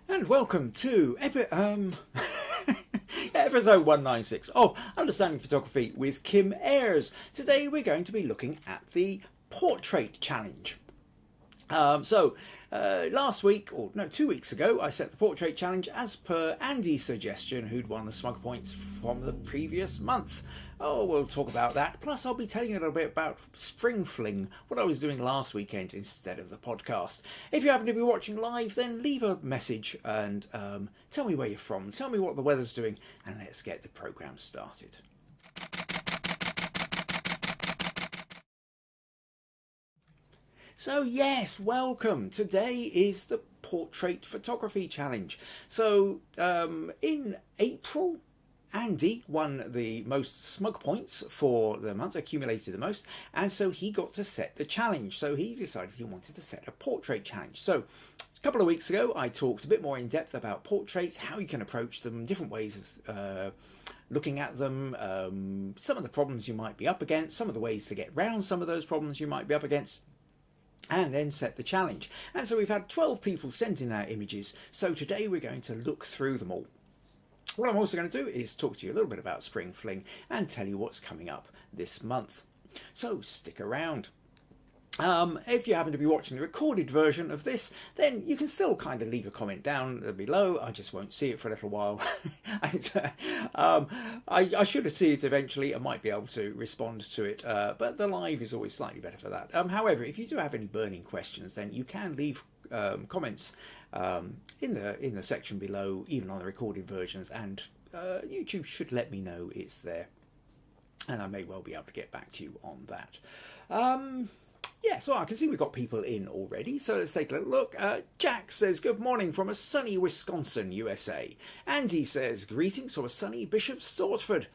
And welcome to episode 196 of Understanding Photography with Kim Ayres. Today we're going to be looking at the Portrait Challenge. Last week, or no, 2 weeks ago, I set the Portrait Challenge as per Andy's suggestion, who'd won the Smug Points from the previous month. Oh, we'll talk about that. Plus, I'll be telling you a little bit about Spring Fling, what I was doing last weekend instead of the podcast. If you happen to be watching live, then leave a message and tell me where you're from, tell me what the weather's doing, and let's get the programme started. So yes, welcome. Today is the Portrait Photography Challenge. So in April, Andy won the most Smug Points for the month, accumulated the most, and so he got to set the challenge. So he decided he wanted to set a portrait challenge. So a couple of weeks ago, I talked a bit more in depth about portraits, how you can approach them, different ways of looking at them, some of the problems you might be up against, some of the ways to get round some of those problems you might be up against, and then set the challenge. And so we've had 12 people send in their images, so today we're going to look through them all. What I'm also going to do is talk to you a little bit about Spring Fling and tell you what's coming up this month. So stick around. If you happen to be watching the recorded version of this, then you can still kind of leave a comment down below. I just won't see it for a little while. I should see it eventually. I might be able to respond to it, but the live is always slightly better for that. However, if you do have any burning questions, then you can leave comments in the section below, even on the recorded versions, and YouTube should let me know it's there, and I may well be able to get back to you on that. Yeah, so I can see we've got people in already, so let's take a little look. Jack says, good morning from a sunny Wisconsin, USA. Andy says, greetings from a sunny Bishop Stortford.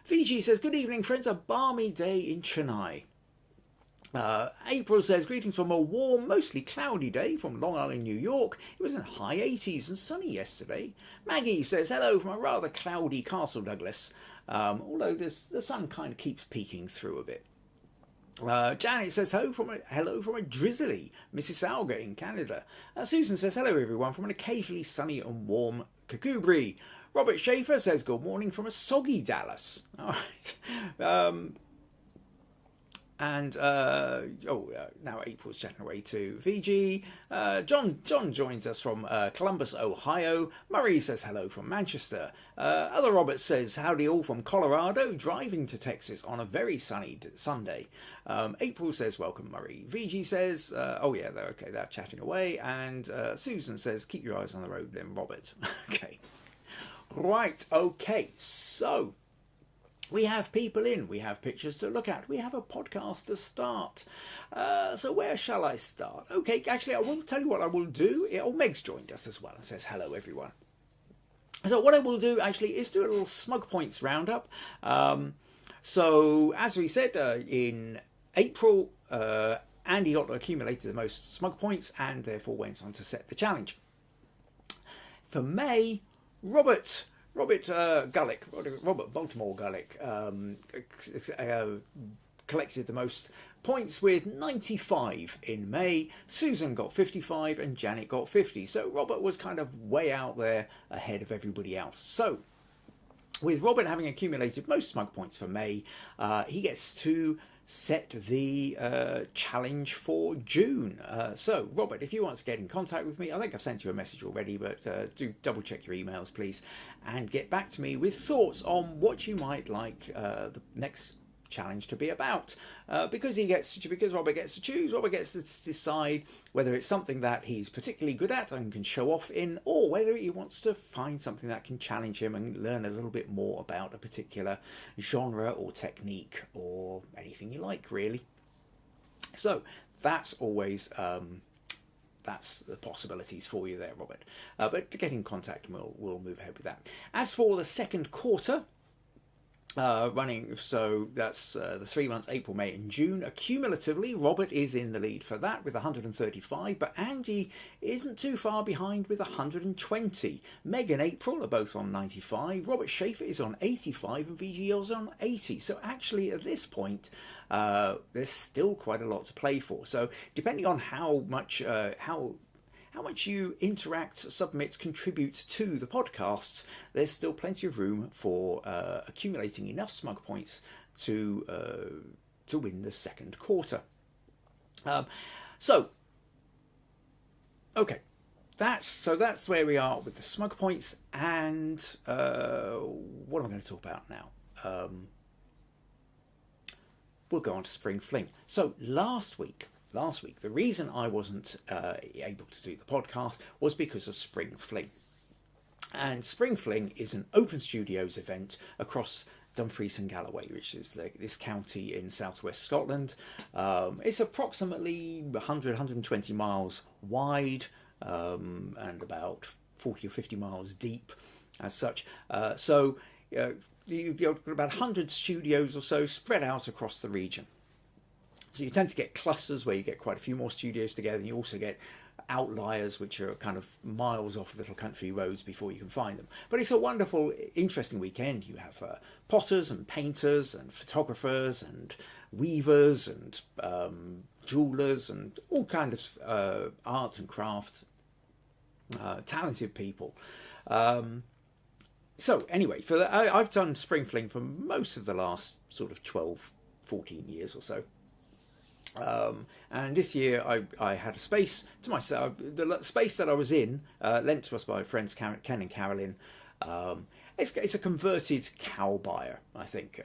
Viji says, good evening, friends, a balmy day in Chennai. April says, greetings from a warm, mostly cloudy day from Long Island, New York. It was in high 80s and sunny yesterday. Maggie says, hello from a rather cloudy Castle Douglas, although the sun kind of keeps peeking through a bit. Janet says hello from a drizzly Mississauga in Canada. Susan says hello everyone from an occasionally sunny and warm Kakubri. Robert Schaefer says good morning from a soggy Dallas. All right. Now April's chatting away to Viji. John joins us from Columbus, Ohio. Murray says hello from Manchester. Other Robert says howdy all from Colorado, driving to Texas on a very sunny Sunday. April says welcome Murray. Viji says, they're chatting away. And Susan says keep your eyes on the road then, Robert. Okay. Right, okay, so we have people in, we have pictures to look at, we have a podcast to start. So where shall I start? Okay, actually I will tell you what I will do. Meg's joined us as well and says hello everyone. So what I will do actually is do a little Smug Points roundup. So as we said, in April, Andy got accumulated the most Smug Points and therefore went on to set the challenge. For May, Robert Baltimore Gullick collected the most points with 95 in May. Susan got 55 and Janet got 50. So Robert was kind of way out there ahead of everybody else. So with Robert having accumulated most Smug Points for May, he gets to set the challenge for June. So Robert, if you want to get in contact with me, I think I've sent you a message already, but do double check your emails please and get back to me with thoughts on what you might like the next challenge to be about, because Robert gets to choose. Robert gets to decide whether it's something that he's particularly good at and can show off in, or whether he wants to find something that can challenge him and learn a little bit more about a particular genre or technique or anything you like really. So that's always that's the possibilities for you there, Robert, but to get in contact we'll move ahead with that. As for the second quarter running, so that's the 3 months, April, May and June. Accumulatively, Robert is in the lead for that with 135, but Andy isn't too far behind with 120. Meg and April are both on 95, Robert Schaefer is on 85 and Viji is on 80. So actually at this point there's still quite a lot to play for. So depending on how how much you interact, submit, contribute to the podcasts, there's still plenty of room for accumulating enough smug points to win the second quarter. Okay, that's where we are with the smug points, and what am I going to talk about now? We'll go on to Spring Fling. So last week, the reason I wasn't able to do the podcast was because of Spring Fling. And Spring Fling is an open studios event across Dumfries and Galloway, which is this county in southwest Scotland. It's approximately 100-120 miles wide and about 40 or 50 miles deep as such. You've got about 100 studios or so spread out across the region. So you tend to get clusters where you get quite a few more studios together. You also get outliers, which are kind of miles off little country roads before you can find them. But it's a wonderful, interesting weekend. You have potters and painters and photographers and weavers and jewelers and all kinds of art and craft, talented people. So anyway, I've done Spring Fling for most of the last sort of 12, 14 years or so. And this year I had a space to myself. The space that I was in, lent to us by friends Ken and Carolyn. It's a converted cow byre, I think.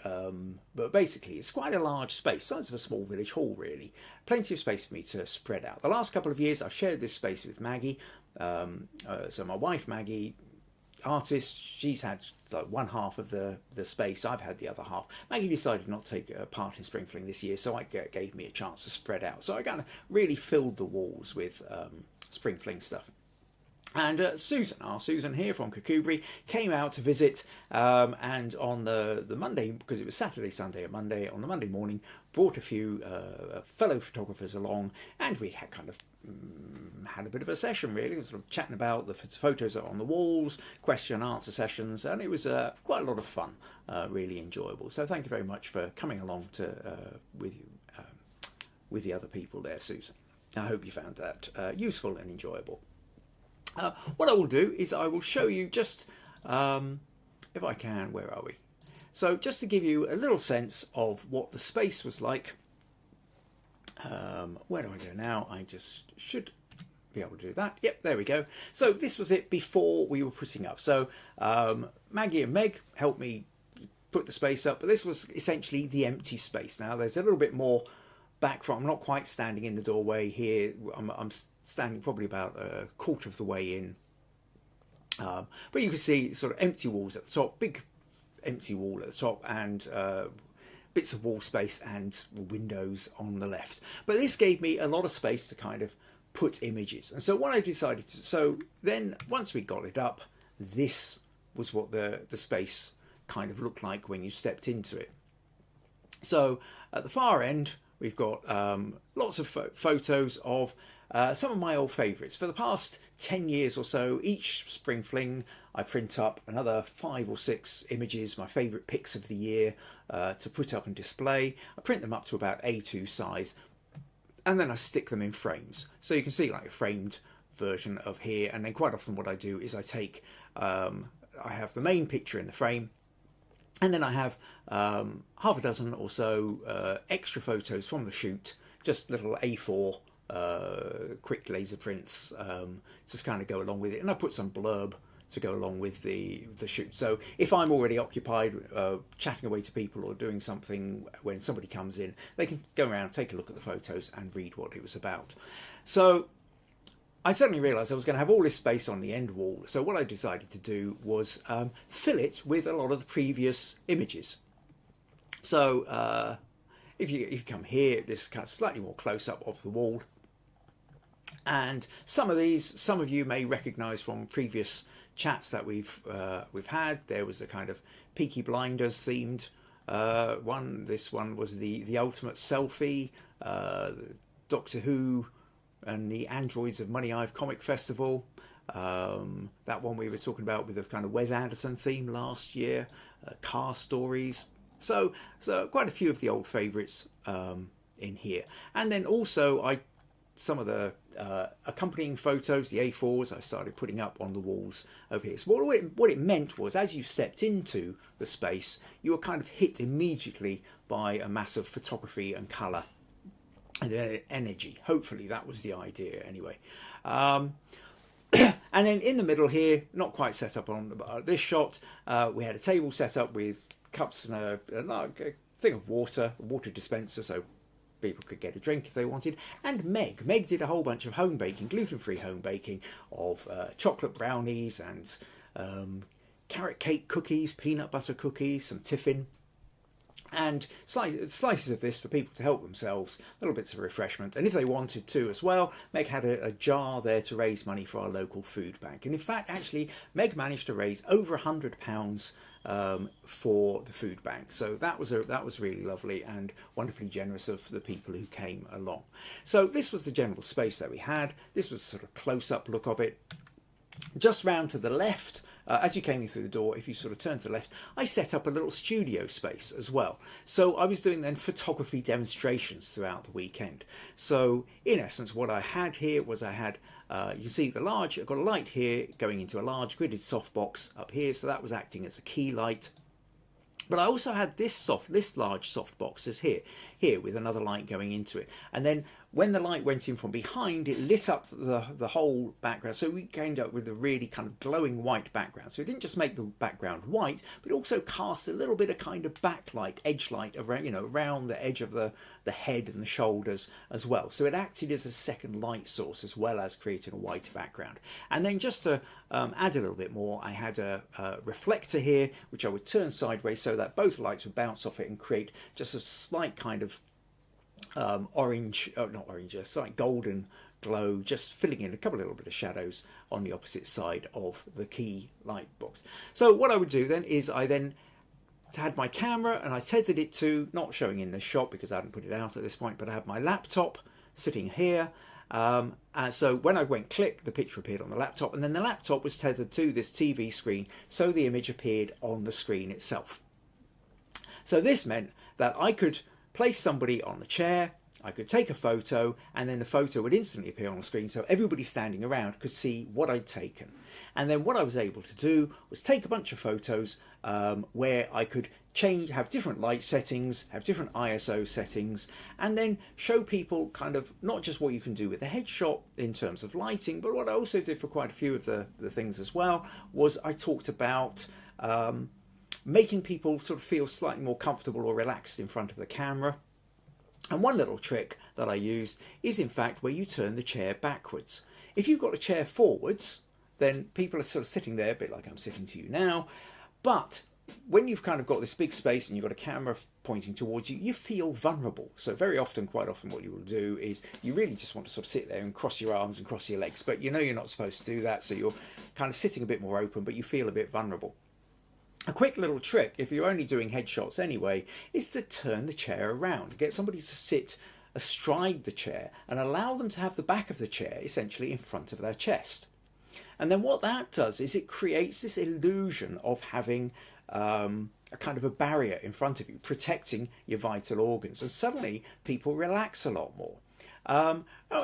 But basically, it's quite a large space, size of a small village hall, really. Plenty of space for me to spread out. The last couple of years, I've shared this space with Maggie. So my wife, Maggie, artist, she's had like one half of the space. I've had the other half. Maggie decided not to take part in Spring Fling this year, so it gave me a chance to spread out. So I kind of really filled the walls with Spring Fling stuff. And Susan here from Cuba came out to visit, and on the Monday, because it was Saturday, Sunday and Monday, on the Monday morning, brought a few fellow photographers along, and we had kind of had a bit of a session, really, sort of chatting about the photos on the walls, question and answer sessions, and it was quite a lot of fun, really enjoyable. So thank you very much for coming along with the other people there, Susan. I hope you found that useful and enjoyable. What I will do is I will show you just, if I can, where are we? So just to give you a little sense of what the space was like. Where do I go now? I just should be able to do that. Yep, there we go. So this was it before we were putting up. So Maggie and Meg helped me put the space up, but this was essentially the empty space. Now there's a little bit more back from. I'm not quite standing in the doorway here. I'm standing probably about a quarter of the way in. But you can see sort of empty walls at the top, big empty wall at the top, and bits of wall space and windows on the left. But this gave me a lot of space to kind of put images. And so what I decided to, so then once we got it up, this was what the space kind of looked like when you stepped into it. So at the far end, we've got lots of photos of some of my old favourites. For the past 10 years or so, each Spring Fling, I print up another 5 or 6 images, my favourite pics of the year, to put up and display. I print them up to about A2 size, and then I stick them in frames. So you can see like a framed version of here, and then quite often what I do is I take, I have the main picture in the frame, and then I have half a dozen or so extra photos from the shoot, just little A4 quick laser prints, just kind of go along with it, and I put some blurb to go along with the shoot. So if I'm already occupied chatting away to people or doing something, when somebody comes in, they can go around, take a look at the photos and read what it was about. So I suddenly realised I was going to have all this space on the end wall. So what I decided to do was fill it with a lot of the previous images. So if you come here, this is kind of slightly more close up of the wall. And some of you may recognise from previous chats that we've had. There was a kind of Peaky Blinders themed one. This one was the ultimate selfie, Doctor Who and the Androids of Money Hive Comic Festival. That one we were talking about with the kind of Wes Anderson theme last year, car stories. So quite a few of the old favourites in here. And then also I some of the accompanying photos, the A4s, I started putting up on the walls over here. So what it meant was, as you stepped into the space, you were kind of hit immediately by a mass of photography and colour and energy. Hopefully that was the idea anyway. And then in the middle here, not quite set up on this shot, we had a table set up with cups and a thing of water, a water dispenser, so people could get a drink if they wanted. And Meg did a whole bunch of home baking, gluten-free home baking of chocolate brownies and carrot cake cookies, peanut butter cookies, some tiffin, and slices of this for people to help themselves, little bits of refreshment. And if they wanted to as well, Meg had a jar there to raise money for our local food bank. And in fact, actually, Meg managed to raise over £100 for the food bank. So that was really lovely and wonderfully generous of the people who came along. So this was the general space that we had. This was a sort of close-up look of it. Just round to the left, as you came in through the door, if you sort of turn to the left, I set up a little studio space as well. So I was doing then photography demonstrations throughout the weekend. So in essence, what I had here was you can see I've got a light here going into a large gridded softbox up here. So that was acting as a key light. But I also had this large softbox as here with another light going into it. And then when the light went in from behind, it lit up the whole background. So we ended up with a really kind of glowing white background. So it didn't just make the background white, but it also cast a little bit of kind of backlight, edge light around, around the edge of the head and the shoulders as well. So it acted as a second light source as well as creating a white background. And then just to add a little bit more, I had a reflector here, which I would turn sideways so that both lights would bounce off it and create just a slight kind of slight golden glow, just filling in a little bit of shadows on the opposite side of the key light box. So what I would do then is I had my camera and I tethered it to, not showing in the shot because I hadn't put it out at this point, but I had my laptop sitting here. And so when I went click, the picture appeared on the laptop, and then the laptop was tethered to this TV screen, so the image appeared on the screen itself. So this meant that I could place somebody on the chair, I could take a photo, and then the photo would instantly appear on the screen, so everybody standing around could see what I'd taken. And then what I was able to do was take a bunch of photos where I could have different light settings, have different ISO settings, and then show people kind of not just what you can do with the headshot in terms of lighting, but what I also did for quite a few of the things as well was I talked about making people sort of feel slightly more comfortable or relaxed in front of the camera. And one little trick that I used is in fact where you turn the chair backwards. If you've got a chair forwards, then people are sort of sitting there a bit like I'm sitting to you now, but when you've kind of got this big space and you've got a camera pointing towards you, you feel vulnerable. So quite often what you will do is you really just want to sort of sit there and cross your arms and cross your legs, but you're not supposed to do that, so you're kind of sitting a bit more open, but you feel a bit vulnerable. A quick little trick, if you're only doing headshots anyway, is to turn the chair around. Get somebody to sit astride the chair and allow them to have the back of the chair essentially in front of their chest. And then what that does is it creates this illusion of having a kind of a barrier in front of you, protecting your vital organs. And suddenly people relax a lot more.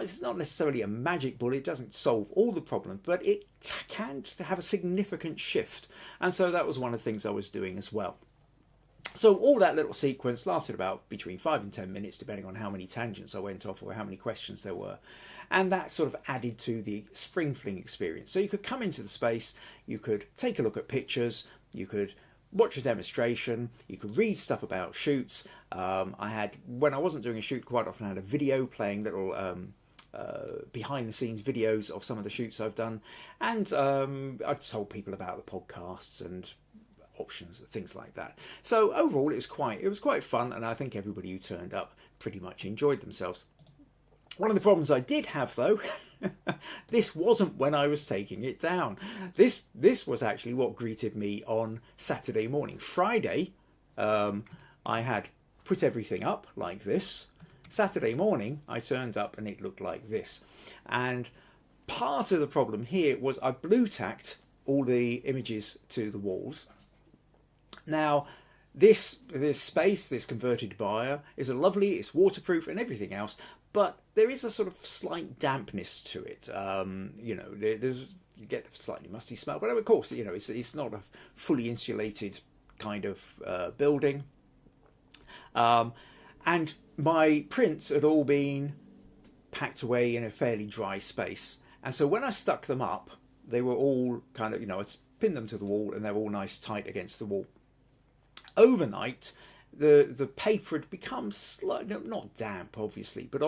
It's not necessarily a magic bullet, it doesn't solve all the problems, but it can have a significant shift. And so that was one of the things I was doing as well. So all that little sequence lasted about between 5 and 10 minutes, depending on how many tangents I went off or how many questions there were. And that sort of added to the spring fling experience. So you could come into the space, you could take a look at pictures, you could watch a demonstration, you could read stuff about shoots. When I wasn't doing a shoot, quite often I had a video playing little behind the scenes videos of some of the shoots I've done, and I told people about the podcasts and options and things like that. So overall it was quite fun, and I think everybody who turned up pretty much enjoyed themselves. One of the problems I did have though, this wasn't when I was taking it down. This was actually what greeted me on Saturday morning. Friday, I had put everything up like this. Saturday morning, I turned up and it looked like this. And part of the problem here was I blue tacked all the images to the walls. Now, this space, this converted buyer, is it's waterproof and everything else, but there is a sort of slight dampness to it. You know, there's you get a slightly musty smell, but of course, you know, it's not a fully insulated kind of building. And my prints had all been packed away in a fairly dry space. And so when I stuck them up, they were all kind of, you know, I'd pinned them to the wall and they were all nice tight against the wall. Overnight, the paper had become slightly, not damp obviously, but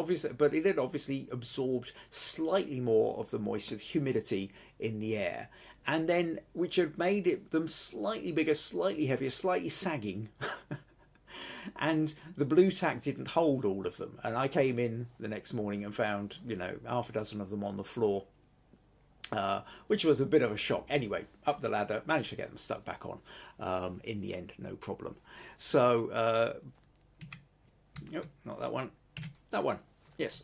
it had obviously absorbed slightly more of the moisture, the humidity in the air, and then which had made them slightly bigger, slightly heavier, slightly sagging. And the blue tack didn't hold all of them. And I came in the next morning and found, you know, half a dozen of them on the floor, which was a bit of a shock. Anyway, up the ladder, managed to get them stuck back on in the end, no problem. So, nope, not that one. That one, yes.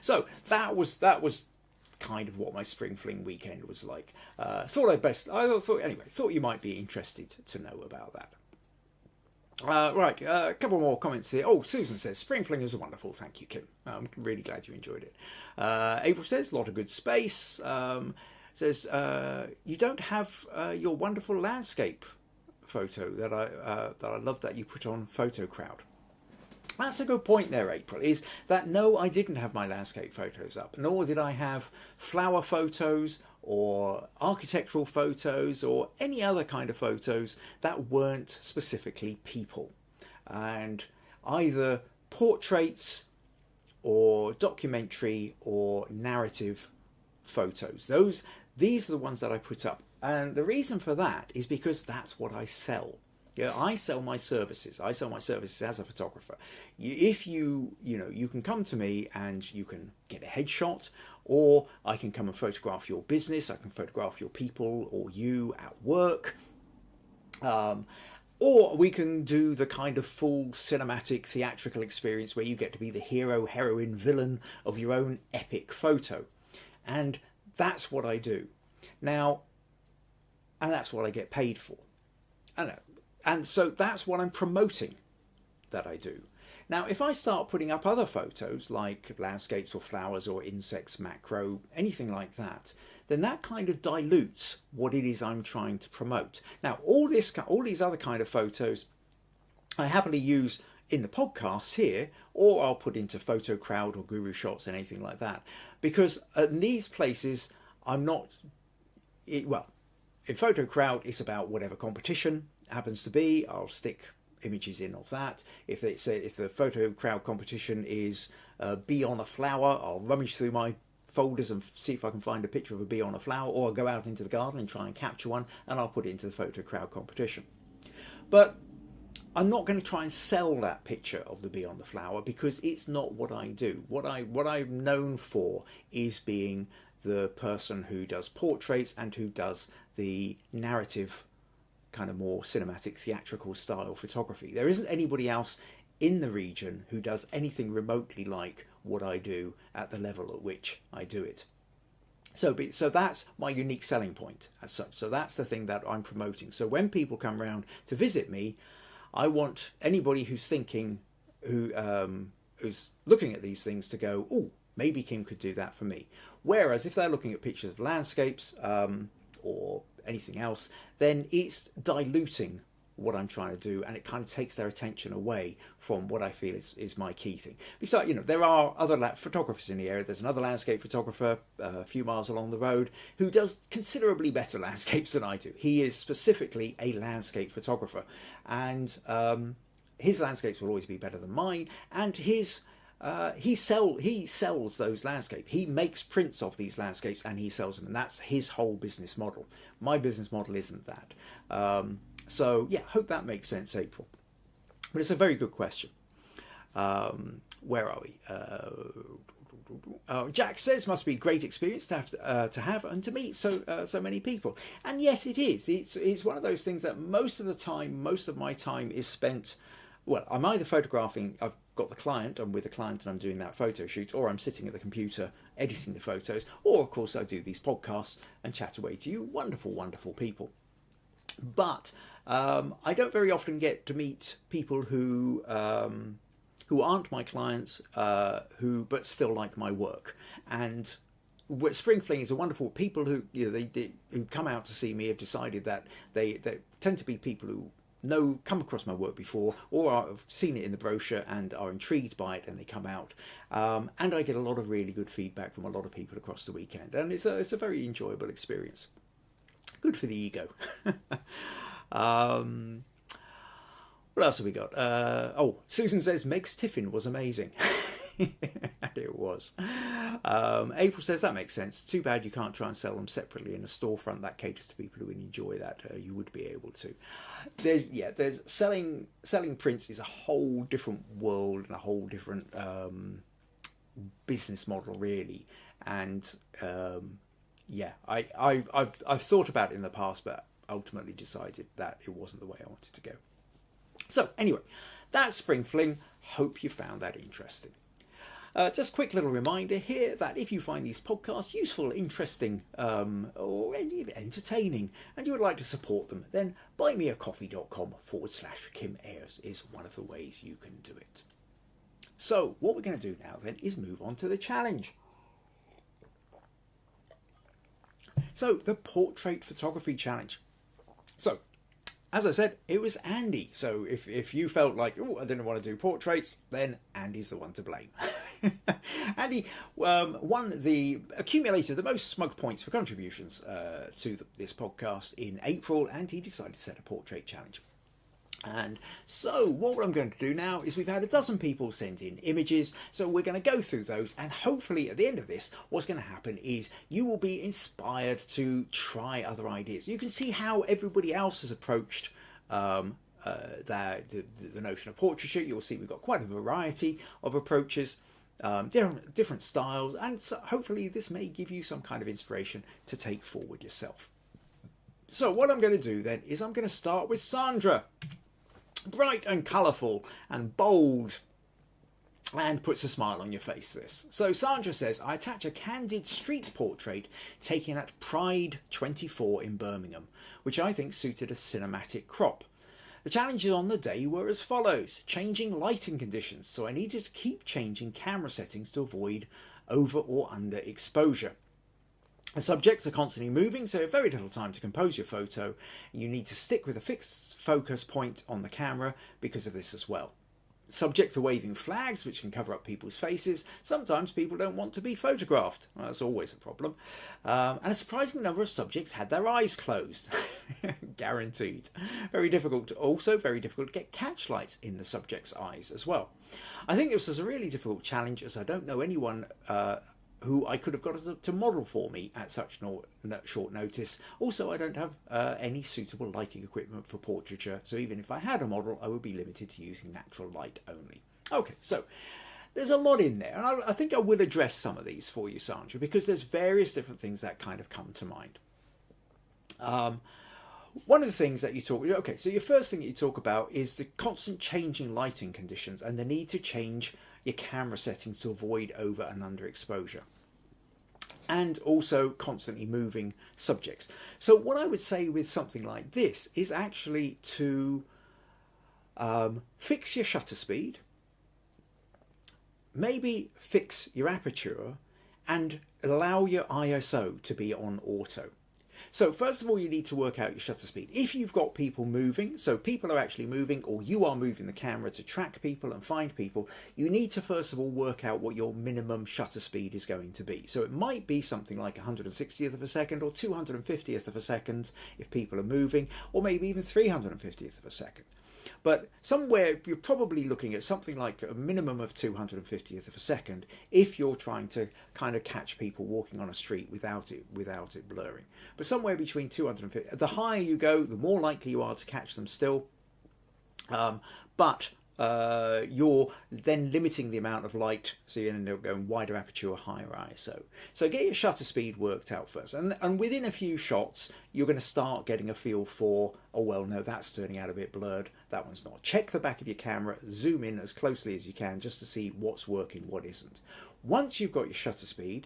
So that was kind of what my spring fling weekend was like. Thought you might be interested to know about that. Right, a couple more comments here. Oh, Susan says, Spring Fling is wonderful. Thank you, Kim. I'm really glad you enjoyed it. April says, a lot of good space. Says, you don't have your wonderful landscape photo that I love that you put on Photo Crowd. That's a good point there, April, is that no, I didn't have my landscape photos up, nor did I have flower photos or architectural photos or any other kind of photos that weren't specifically people. And either portraits or documentary or narrative photos. These are the ones that I put up. And the reason for that is because that's what I sell. Yeah, I sell my services. I sell my services as a photographer. If you can come to me and you can get a headshot, or I can come and photograph your business. I can photograph your people or you at work. Or we can do the kind of full cinematic theatrical experience where you get to be the hero, heroine, villain of your own epic photo. And that's what I do. Now, and that's what I get paid for. I know. And so that's what I'm promoting that I do. Now, if I start putting up other photos like landscapes or flowers or insects, macro, anything like that, then that kind of dilutes what it is I'm trying to promote. Now, all these other kind of photos I happily use in the podcast here, or I'll put into Photo Crowd or Guru Shots and anything like that. Because in these places, I'm not... Well, in Photo Crowd, it's about whatever competition happens to be. I'll stick images in of that. If the Photo Crowd competition is bee on a flower, I'll rummage through my folders and see if I can find a picture of a bee on a flower, or I'll go out into the garden and try and capture one, and I'll put it into the Photo Crowd competition. But I'm not going to try and sell that picture of the bee on the flower, because it's not what I do. What I'm known for is being the person who does portraits and who does the narrative, kind of more cinematic, theatrical style photography. There isn't anybody else in the region who does anything remotely like what I do at the level at which I do it. So that's my unique selling point as such. So that's the thing that I'm promoting. So when people come around to visit me, I want anybody who's thinking, who's looking at these things to go, oh, maybe Kim could do that for me. Whereas if they're looking at pictures of landscapes or anything else, then it's diluting what I'm trying to do, and it kind of takes their attention away from what I feel is my key thing. Besides, there are other photographers in the area. There's another landscape photographer a few miles along the road who does considerably better landscapes than I do. He is specifically a landscape photographer, and his landscapes will always be better than mine, and he sells those landscapes. He makes prints of these landscapes and he sells them, and that's his whole business model. My business model isn't that. So yeah, hope that makes sense, April. But it's a very good question. Where are we? Jack says, must be a great experience to have and to meet so many people. And yes, it is. It's one of those things that most of my time is spent. Well, I'm either photographing. I've got the client. I'm with the client and I'm doing that photo shoot, or I'm sitting at the computer editing the photos, or of course I do these podcasts and chat away to you wonderful, wonderful people. But I don't very often get to meet people who who aren't my clients, but still like my work. And Spring Fling is a wonderful people who, you know, who come out to see me have decided that they tend to be people who come across my work before, or have seen it in the brochure and are intrigued by it, and they come out. And I get a lot of really good feedback from a lot of people across the weekend, and it's a very enjoyable experience. Good for the ego. What else have we got? Susan says Meg's tiffin was amazing. And it was. April says that makes sense. Too bad you can't try and sell them separately in a storefront that caters to people who would enjoy that. You would be able to. There's selling prints is a whole different world and a whole different business model, really. And I've thought about it in the past, but ultimately decided that it wasn't the way I wanted to go. So anyway, that's Spring Fling. Hope you found that interesting. Just a quick little reminder here that if you find these podcasts useful, interesting, or entertaining, and you would like to support them, then buymeacoffee.com/Kim Ayres is one of the ways you can do it. So what we're going to do now then is move on to the challenge. So the portrait photography challenge. So as I said, it was Andy. So if you felt like, oh, I didn't want to do portraits, then Andy's the one to blame. Andy accumulated the most Smug Points for contributions to this podcast in April, and he decided to set a portrait challenge. And so what I'm going to do now is we've had a dozen people send in images, so we're going to go through those, and hopefully at the end of this, what's going to happen is you will be inspired to try other ideas. You can see how everybody else has approached the notion of portraiture. You'll see we've got quite a variety of approaches, different styles, and so hopefully this may give you some kind of inspiration to take forward yourself. So what I'm going to do then is I'm going to start with Sandra. Bright and colourful and bold, and puts a smile on your face, this. So Sandra says, I attach a candid street portrait taken at Pride 24 in Birmingham, which I think suited a cinematic crop. The challenges on the day were as follows: changing lighting conditions, so I needed to keep changing camera settings to avoid over or under exposure. The subjects are constantly moving, so you have very little time to compose your photo. You need to stick with a fixed focus point on the camera because of this as well. Subjects are waving flags, which can cover up people's faces. Sometimes people don't want to be photographed. Well, that's always a problem. And a surprising number of subjects had their eyes closed. Guaranteed. Very difficult to get catch lights in the subject's eyes as well. I think this was a really difficult challenge, as I don't know anyone who I could have got to model for me at such short notice. Also, I don't have any suitable lighting equipment for portraiture, so even if I had a model, I would be limited to using natural light only. Okay, so there's a lot in there, and I think I will address some of these for you, Sandra, because there's various different things that kind of come to mind. One of the things that you talk, okay, so your first thing that you talk about is the constant changing lighting conditions and the need to change your camera settings to avoid over and under exposure, and also constantly moving subjects. So what I would say with something like this is actually to fix your shutter speed, maybe fix your aperture, and allow your ISO to be on auto. So first of all, you need to work out your shutter speed. If you've got people moving, so people are actually moving, or you are moving the camera to track people and find people, you need to first of all work out what your minimum shutter speed is going to be. So it might be something like 160th of a second or 250th of a second if people are moving, or maybe even 350th of a second. But somewhere you're probably looking at something like a minimum of 250th of a second if you're trying to kind of catch people walking on a street without it blurring. But somewhere between 250, the higher you go, the more likely you are to catch them still. But you're then limiting the amount of light, so you end up going wider aperture, higher ISO. So get your shutter speed worked out first, and within a few shots you're going to start getting a feel for, oh well, no, that's turning out a bit blurred, that one's not. Check the back of your camera, zoom in as closely as you can just to see what's working, what isn't. Once you've got your shutter speed,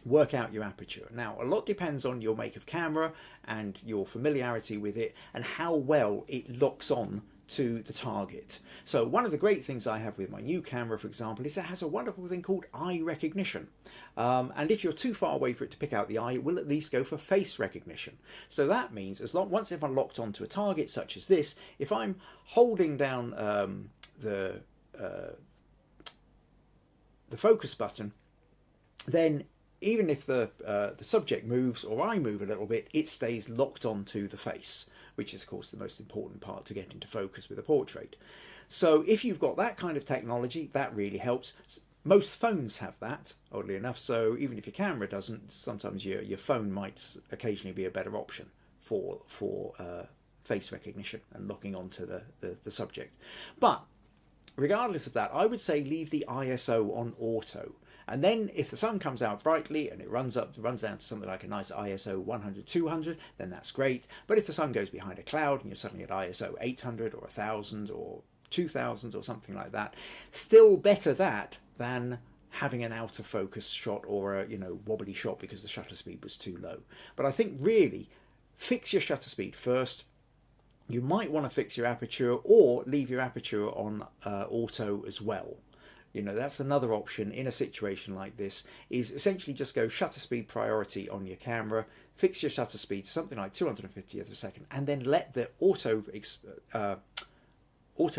work out your aperture. Now, a lot depends on your make of camera and your familiarity with it and how well it locks on to the target. So one of the great things I have with my new camera, for example, is it has a wonderful thing called eye recognition. And if you're too far away for it to pick out the eye, it will at least go for face recognition. So that means once if I'm locked onto a target such as this, if I'm holding down the focus button, then even if the subject moves or I move a little bit, it stays locked onto the face, which is of course the most important part to get into focus with a portrait. So if you've got that kind of technology, that really helps. Most phones have that, oddly enough, so even if your camera doesn't, sometimes your phone might occasionally be a better option for face recognition and locking onto the subject. But regardless of that, I would say leave the ISO on auto. And then if the sun comes out brightly and it runs down to something like a nice ISO 100, 200, then that's great. But if the sun goes behind a cloud and you're suddenly at ISO 800 or 1000 or 2000 or something like that, still better that than having an out of focus shot or a wobbly shot because the shutter speed was too low. But I think really fix your shutter speed first. You might want to fix your aperture or leave your aperture on auto as well. That's another option in a situation like this, is essentially just go shutter speed priority on your camera, fix your shutter speed to something like 250th of a second, and then let the auto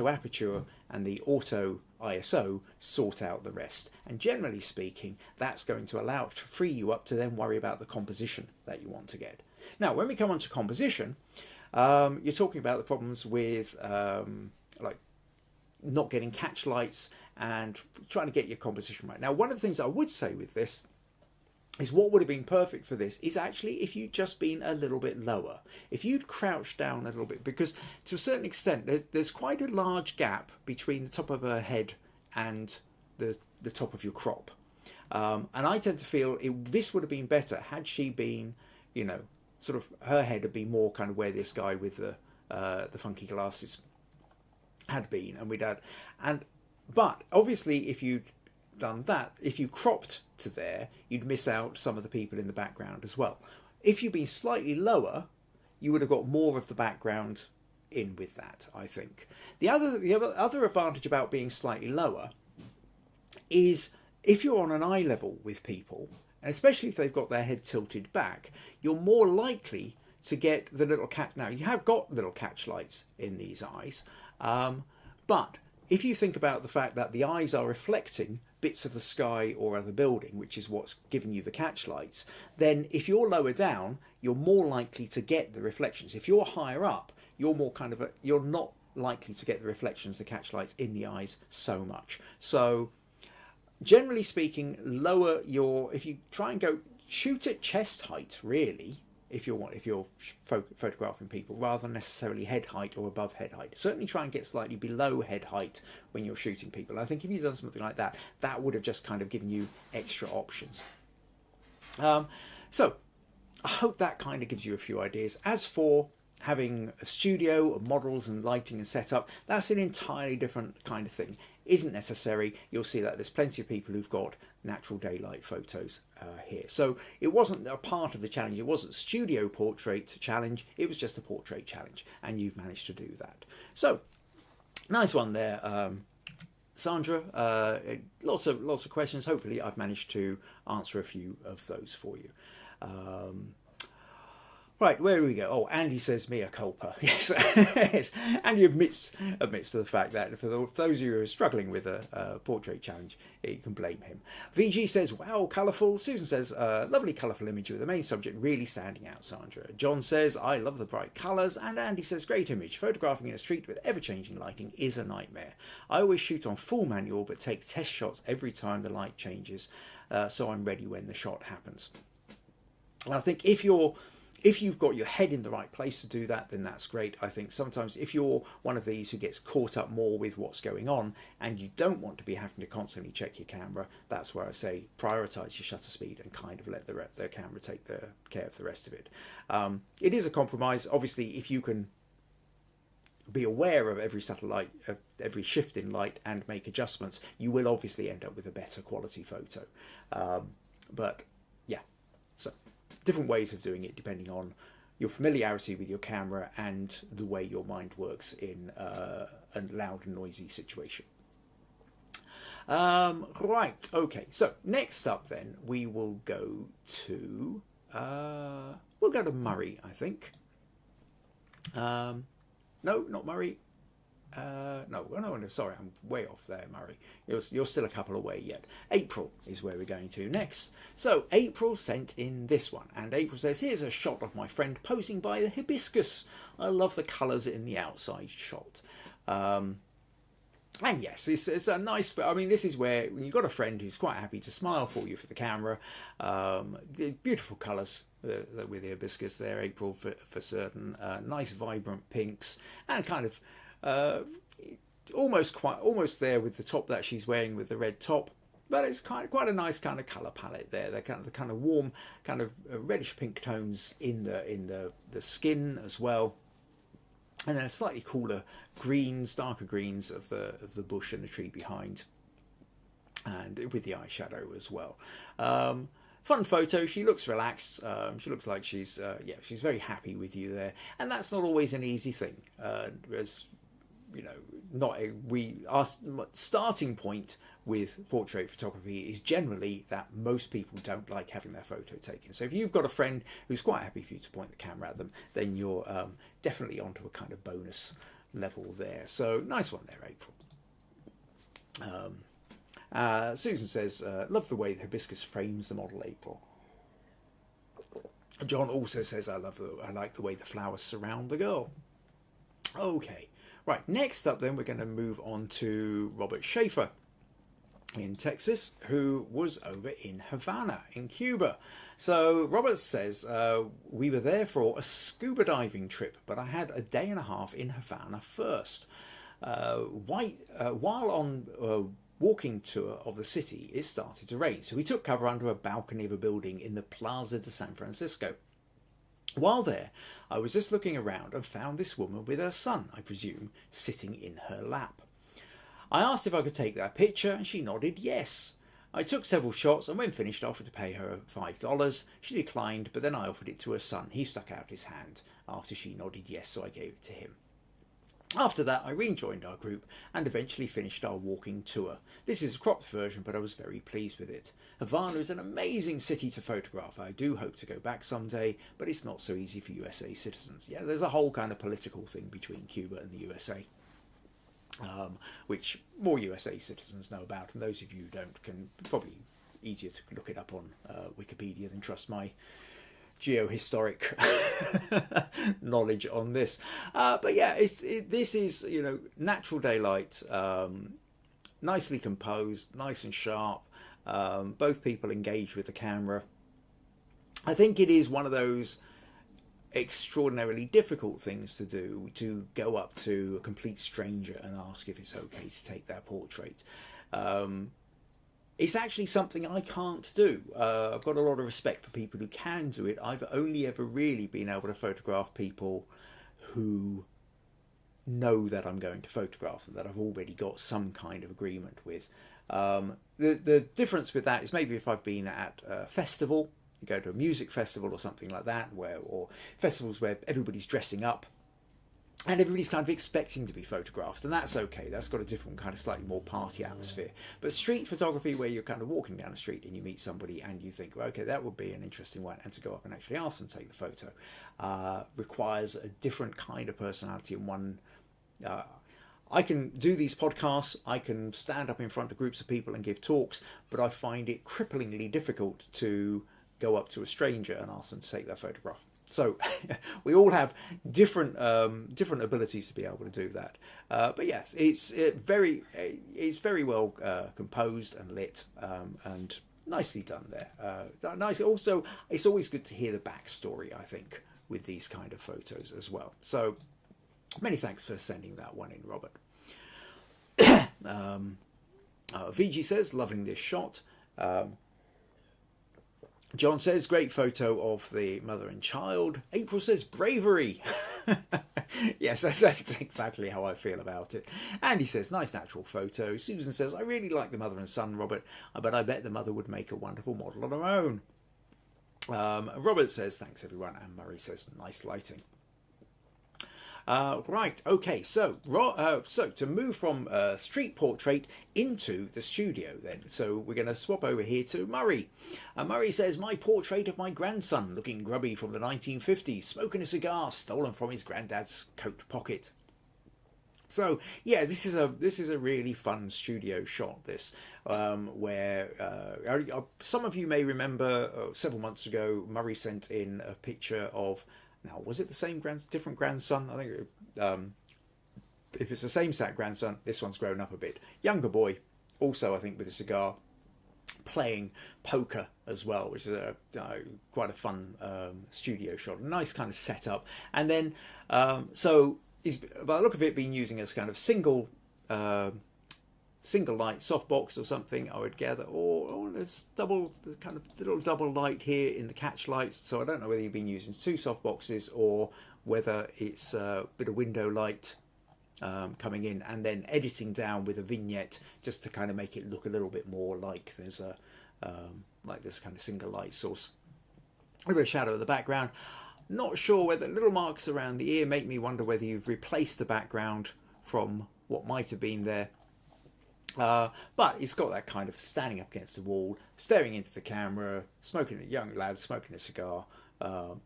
aperture and the auto ISO sort out the rest. And generally speaking, that's going to free you up to then worry about the composition that you want to get. Now, when we come on to composition, you're talking about the problems with like not getting catch lights and trying to get your composition right. Now, one of the things I would say with this is what would have been perfect for this is actually if you'd just been a little bit lower. If you'd crouched down a little bit, because to a certain extent there's quite a large gap between the top of her head and the top of your crop. And I tend to feel this would have been better had she been, sort of her head had been more kind of where this guy with the funky glasses had been, but obviously if you'd done that, if you cropped to there, you'd miss out some of the people in the background as well. If you'd been slightly lower, you would have got more of the background in with that, I think. The other advantage about being slightly lower is if you're on an eye level with people, and especially if they've got their head tilted back, you're more likely to get the little catch. Now, you have got little catch lights in these eyes, but if you think about the fact that the eyes are reflecting bits of the sky or of the building, which is what's giving you the catch lights, then if you're lower down, you're more likely to get the reflections. If you're higher up, you're not likely to get the reflections, the catch lights in the eyes so much. So generally speaking, if you try and shoot at chest height, really, if you're photographing people, rather than necessarily head height or above head height. Certainly try and get slightly below head height when you're shooting people. I think if you've done something like that, that would have just kind of given you extra options. So I hope that kind of gives you a few ideas. As for having a studio, models and lighting and setup, that's an entirely different kind of thing. Isn't necessary. You'll see that there's plenty of people who've got natural daylight photos here. So it wasn't a part of the challenge. It wasn't a studio portrait challenge. It was just a portrait challenge, and you've managed to do that. So nice one there, Sandra. Lots of questions. Hopefully I've managed to answer a few of those for you. Right, where do we go? Oh, Andy says mea culpa. Yes, yes. Andy admits to the fact that for those of you who are struggling with a portrait challenge, you can blame him. Viji says, wow, colourful. Susan says, lovely colourful image with the main subject really standing out, Sandra. John says, I love the bright colours. And Andy says, great image. Photographing in a street with ever-changing lighting is a nightmare. I always shoot on full manual, but take test shots every time the light changes, so I'm ready when the shot happens. And I think if you've got your head in the right place to do that, then that's great. I think sometimes if you're one of these who gets caught up more with what's going on and you don't want to be having to constantly check your camera, that's where I say prioritize your shutter speed and kind of let the camera take the care of the rest of it. It is a compromise. Obviously, if you can be aware of every subtle light, every shift in light and make adjustments, you will obviously end up with a better quality photo. But yeah, so different ways of doing it depending on your familiarity with your camera and the way your mind works in a loud and noisy situation. Right, okay, so next up then we will go to Murry, I think. No, not Murry. No, sorry, I'm way off there, Murry. You're still a couple away yet. April is where we're going to next. So April sent in this one, and April says, here's a shot of my friend posing by the hibiscus. I love the colours in the outside shot. And yes, it's a nice, I mean, this is where when you've got a friend who's quite happy to smile for you for the camera, beautiful colours with the hibiscus there, April for certain, nice vibrant pinks, and kind of almost there with the top that she's wearing with the red top, but it's quite a nice kind of colour palette there. They're the kind of warm, kind of reddish pink tones in the skin as well. And then slightly cooler greens, darker greens of the bush and the tree behind, and with the eyeshadow as well. Fun photo. She looks relaxed. She looks like she's very happy with you there, and that's not always an easy thing. As you know, our starting point with portrait photography is generally that most people don't like having their photo taken. So if you've got a friend who's quite happy for you to point the camera at them, then you're definitely onto a kind of bonus level there. So nice one there, April. Susan says, love the way the hibiscus frames the model, April. John also says, I like the way the flowers surround the girl. Okay, right, next up then we're going to move on to Robert Schaefer in Texas, who was over in Havana in Cuba. So Robert says, we were there for a scuba diving trip, but I had a day and a half in Havana first. While on walking tour of the city, it started to rain, so we took cover under a balcony of a building in the Plaza de San Francisco. While there, I was just looking around and found this woman with her son, I presume, sitting in her lap. I asked if I could take that picture, and she nodded yes. I took several shots, and when finished offered to pay her $5. She declined, but then I offered it to her son. He stuck out his hand after she nodded yes, so I gave it to him. After that, I rejoined our group and eventually finished our walking tour. This is a cropped version, but I was very pleased with it. Havana is an amazing city to photograph. I do hope to go back someday, but it's not so easy for USA citizens. Yeah, there's a whole kind of political thing between Cuba and the USA. Which more USA citizens know about, and those of you who don't can probably easier to look it up on Wikipedia than trust my geohistoric knowledge on this. But yeah, this is, you know, natural daylight, nicely composed, nice and sharp. Both people engage with the camera. I think it is one of those extraordinarily difficult things to do, to go up to a complete stranger and ask if it's okay to take their portrait. It's actually something I can't do. I've got a lot of respect for people who can do it. I've only ever really been able to photograph people who know that I'm going to photograph them, that I've already got some kind of agreement with. The difference with that is maybe if I've been at a festival, you go to a music festival or something like that, or festivals where everybody's dressing up and everybody's kind of expecting to be photographed, and that's okay. That's got a different kind of slightly more party atmosphere. But street photography, where you're kind of walking down the street and you meet somebody and you think, well, okay, that would be an interesting one, and to go up and actually ask them to take the photo requires a different kind of personality. And one, I can do these podcasts, I can stand up in front of groups of people and give talks, but I find it cripplingly difficult to go up to a stranger and ask them to take their photograph. So we all have different abilities to be able to do that. But yes, it's very well composed and lit, and nicely done there. Nice. Also, it's always good to hear the backstory, I think, with these kind of photos as well. So many thanks for sending that one in, Robert. Viji says, loving this shot. John says, great photo of the mother and child. April says, bravery. Yes, that's exactly how I feel about it. Andy says, nice natural photo. Susan says, I really like the mother and son, Robert, but I bet the mother would make a wonderful model on her own. Robert says, thanks everyone, and Murray says, nice lighting. Right, okay, so to move from street portrait into the studio then. So we're going to swap over here to Murray. Murray says, my portrait of my grandson, looking grubby from the 1950s, smoking a cigar, stolen from his granddad's coat pocket. So yeah, this is a really fun studio shot. This where some of you may remember several months ago, Murray sent in a picture of. Now, was it the same different grandson? I think if it's the same sat grandson, this one's grown up a bit. Younger boy, also I think with a cigar, playing poker as well, which is quite a fun studio shot. A nice kind of setup. And then, so he's, by the look of it, been using a kind of single light softbox or something, I would gather, or there's kind of little double light here in the catch lights. So I don't know whether you've been using two softboxes or whether it's a bit of window light coming in and then editing down with a vignette just to kind of make it look a little bit more like there's a like this kind of single light source. A bit of shadow in the background. Not sure whether little marks around the ear make me wonder whether you've replaced the background from what might have been there. But it's got that kind of standing up against the wall, staring into the camera, smoking a young lad smoking a cigar.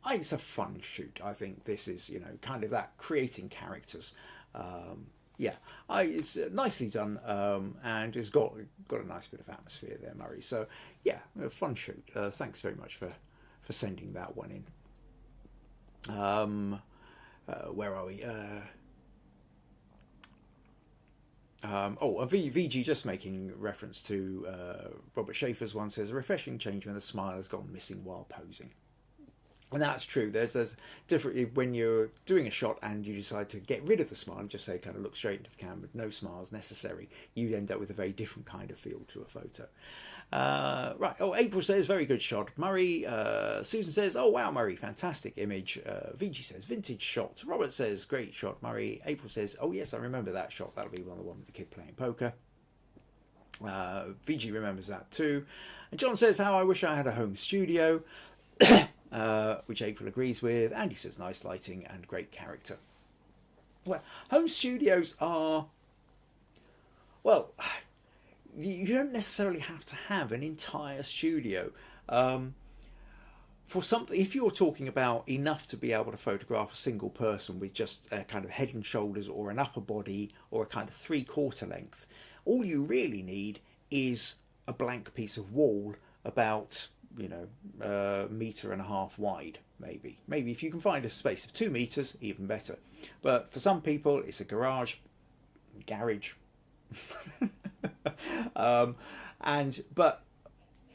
It's a fun shoot. I think this is, kind of that creating characters. It's nicely done, and it's got a nice bit of atmosphere there, Murray. So yeah, a fun shoot. Thanks very much for sending that one in. Where are we? Viji just making reference to Robert Schaefer's one, says a refreshing change when the smile has gone missing while posing. And that's true. There's different when you're doing a shot and you decide to get rid of the smile and just say kind of look straight into the camera, no smiles necessary. You end up with a very different kind of feel to a photo. Right. Oh, April says very good shot. Murray. Susan says, oh wow, Murray, fantastic image. Viji says vintage shot. Robert says great shot, Murray. April says, oh yes, I remember that shot. That'll be the one with the kid playing poker. Viji remembers that too. And John says, how I wish I had a home studio. Which April agrees with. Andy says nice lighting and great character. Well, home studios are, well, you don't necessarily have to have an entire studio. For something, if you're talking about enough to be able to photograph a single person with just a kind of head and shoulders or an upper body or a kind of 3/4 length, all you really need is a blank piece of wall about 1.5 meters wide, maybe if you can find a space of 2 meters, even better. But for some people it's a garage but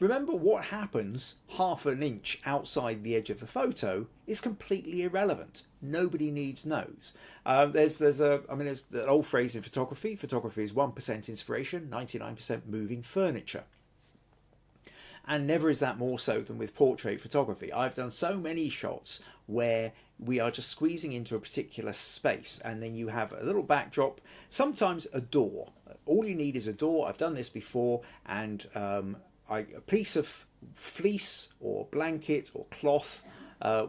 remember, what happens half an inch outside the edge of the photo is completely irrelevant. Nobody knows. There's that old phrase in photography is 1% inspiration, 99% moving furniture. And never is that more so than with portrait photography. I've done so many shots where we are just squeezing into a particular space and then you have a little backdrop, sometimes a door. All you need is a door. I've done this before, and a piece of fleece or blanket or cloth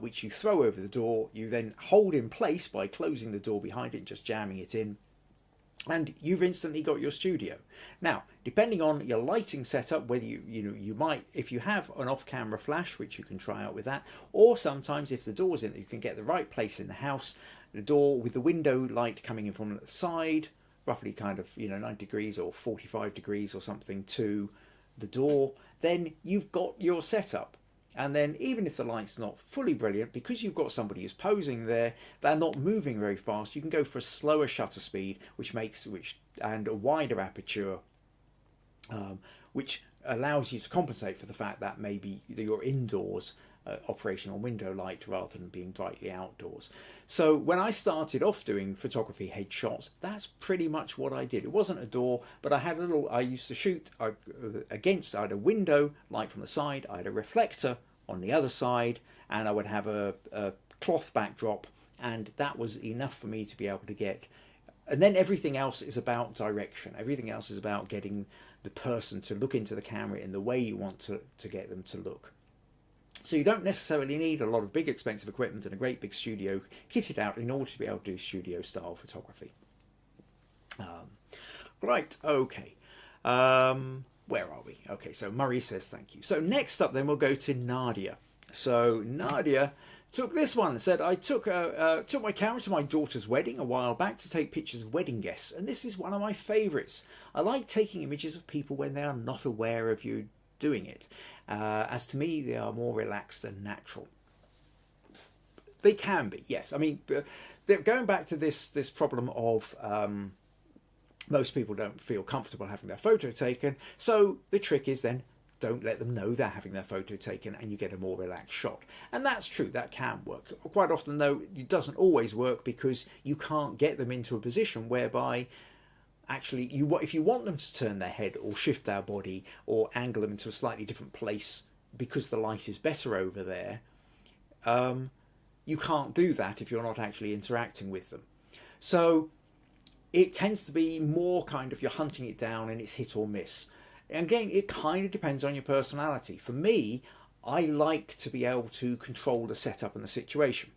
which you throw over the door, you then hold in place by closing the door behind it and just jamming it in. And you've instantly got your studio. Now, depending on your lighting setup, whether you might, if you have an off-camera flash, which you can try out with that, or sometimes if the door's in, you can get the right place in the house, the door with the window light coming in from the side, roughly kind of 90 degrees or 45 degrees or something to the door, then you've got your setup. And then even if the light's not fully brilliant, because you've got somebody who's posing there, they're not moving very fast, you can go for a slower shutter speed, and a wider aperture, which allows you to compensate for the fact that maybe you're indoors operating on window light rather than being brightly outdoors. So when I started off doing photography headshots, that's pretty much what I did. It wasn't a door, but I used to shoot against, I had a window light from the side, I had a reflector on the other side, and I would have a cloth backdrop, and that was enough for me to be able to get. And then everything else is about direction. Everything else is about getting the person to look into the camera in the way you want to get them to look. So you don't necessarily need a lot of big expensive equipment and a great big studio kitted out in order to be able to do studio style photography. Right, okay. Where are we? Okay, so Murray says thank you. So next up then we'll go to Nadia. So Nadia took this one and said, I took my camera to my daughter's wedding a while back to take pictures of wedding guests, and this is one of my favourites. I like taking images of people when they are not aware of you doing it, as to me they are more relaxed and natural. They can be, yes. I mean, going back to this problem of most people don't feel comfortable having their photo taken, so the trick is then don't let them know they're having their photo taken and you get a more relaxed shot. And that's true, that can work. Quite often though, it doesn't always work because you can't get them into a position whereby actually if you want them to turn their head or shift their body or angle them into a slightly different place because the light is better over there, you can't do that if you're not actually interacting with them. So it tends to be more kind of you're hunting it down and it's hit or miss. And again, it kind of depends on your personality. For me, I like to be able to control the setup and the situation.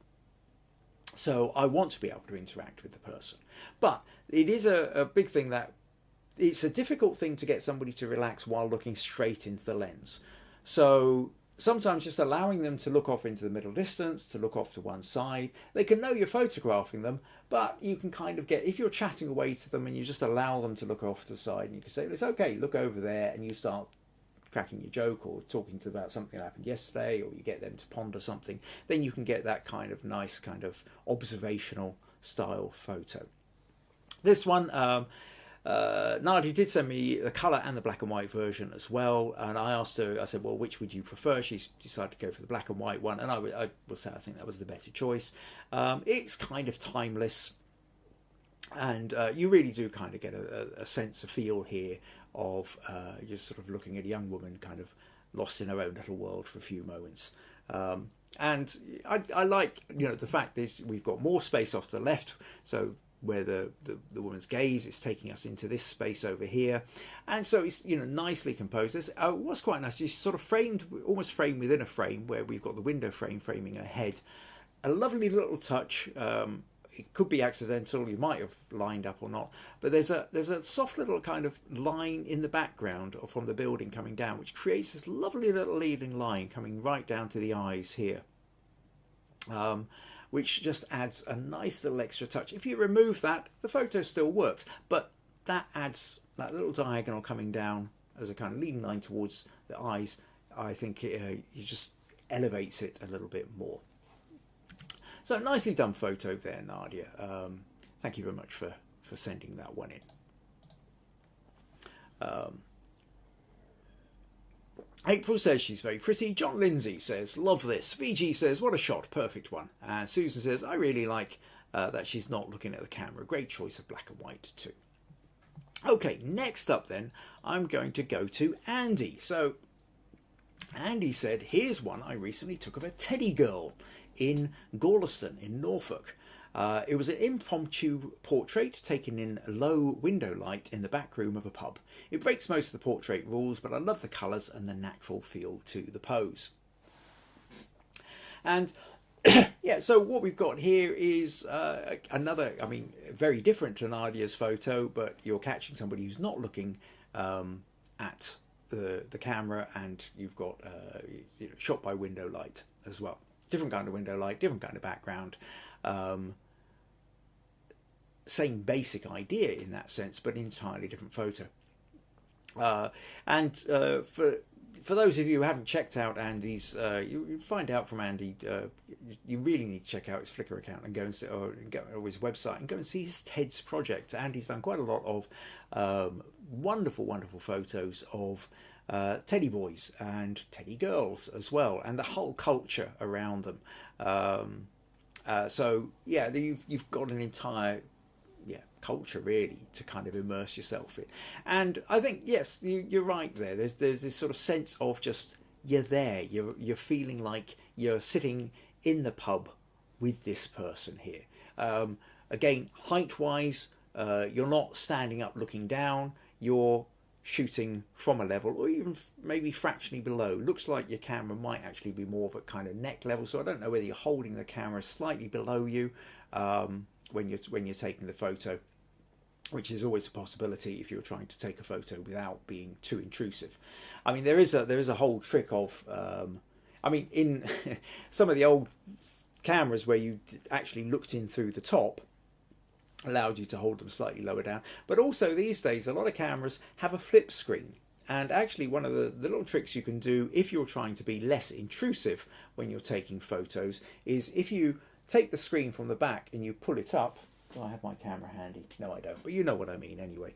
So I want to be able to interact with the person. But it is a big thing that it's a difficult thing to get somebody to relax while looking straight into the lens. So sometimes just allowing them to look off into the middle distance, to look off to one side. They can know you're photographing them, but you can kind of get, if you're chatting away to them and you just allow them to look off to the side, and you can say, it's okay, look over there, and you start cracking your joke or talking to them about something that happened yesterday, or you get them to ponder something, then you can get that kind of nice kind of observational style photo. This one, Nadia did send me the colour and the black and white version as well, and I asked her, I said, well, which would you prefer? She decided to go for the black and white one, and I will say I think that was the better choice. It's kind of timeless, and you really do kind of get a sense of feel here of just sort of looking at a young woman kind of lost in her own little world for a few moments. And I like, the fact is we've got more space off to the left, so where the woman's gaze is taking us into this space over here, and so it's nicely composed. What's quite nice, she's sort of almost framed within a frame, where we've got the window frame framing her head. A lovely little touch. It could be accidental, you might have lined up or not, but there's a soft little kind of line in the background from the building coming down, which creates this lovely little leading line coming right down to the eyes here. Which just adds a nice little extra touch. If you remove that, the photo still works, but that adds that little diagonal coming down as a kind of leading line towards the eyes. I think it just elevates it a little bit more. So nicely done photo there, Nadia. Thank you very much for sending that one in. April says she's very pretty. John Lindsay says, love this. Viji says, what a shot, perfect one. And Susan says, I really like that she's not looking at the camera. Great choice of black and white too. Okay, next up then, I'm going to go to Andy. So Andy said, here's one I recently took of a teddy girl in Gorleston in Norfolk. It was an impromptu portrait taken in low window light in the back room of a pub. It breaks most of the portrait rules, but I love the colours and the natural feel to the pose. And yeah, so what we've got here is another, very different to Nadia's photo, but you're catching somebody who's not looking at the camera, and you've got shot by window light as well. Different kind of window light, different kind of background. Same basic idea in that sense, but entirely different photo. And for those of you who haven't checked out Andy's, you find out from Andy, you really need to check out his Flickr account and go and see, or his website and go and see his TEDS project. Andy's done quite a lot of wonderful, wonderful photos of teddy boys and teddy girls as well, and the whole culture around them. So yeah, you've got an entire culture really to kind of immerse yourself in. And I think, yes, you're right there. There's this sort of sense of just you're there. You're feeling like you're sitting in the pub with this person here. Again, height-wise, you're not standing up looking down. You're shooting from a level, or even maybe fractionally below. Looks like your camera might actually be more of a kind of neck level, so I don't know whether you're holding the camera slightly below you when you're taking the photo, which is always a possibility if you're trying to take a photo without being too intrusive. I mean, there is a whole trick of I mean, in some of the old cameras where you actually looked in through the top allowed you to hold them slightly lower down, but also these days a lot of cameras have a flip screen. And actually one of the little tricks you can do if you're trying to be less intrusive when you're taking photos is if you take the screen from the back and you pull it up. Do I have my camera handy? No, I don't, but you know what I mean anyway.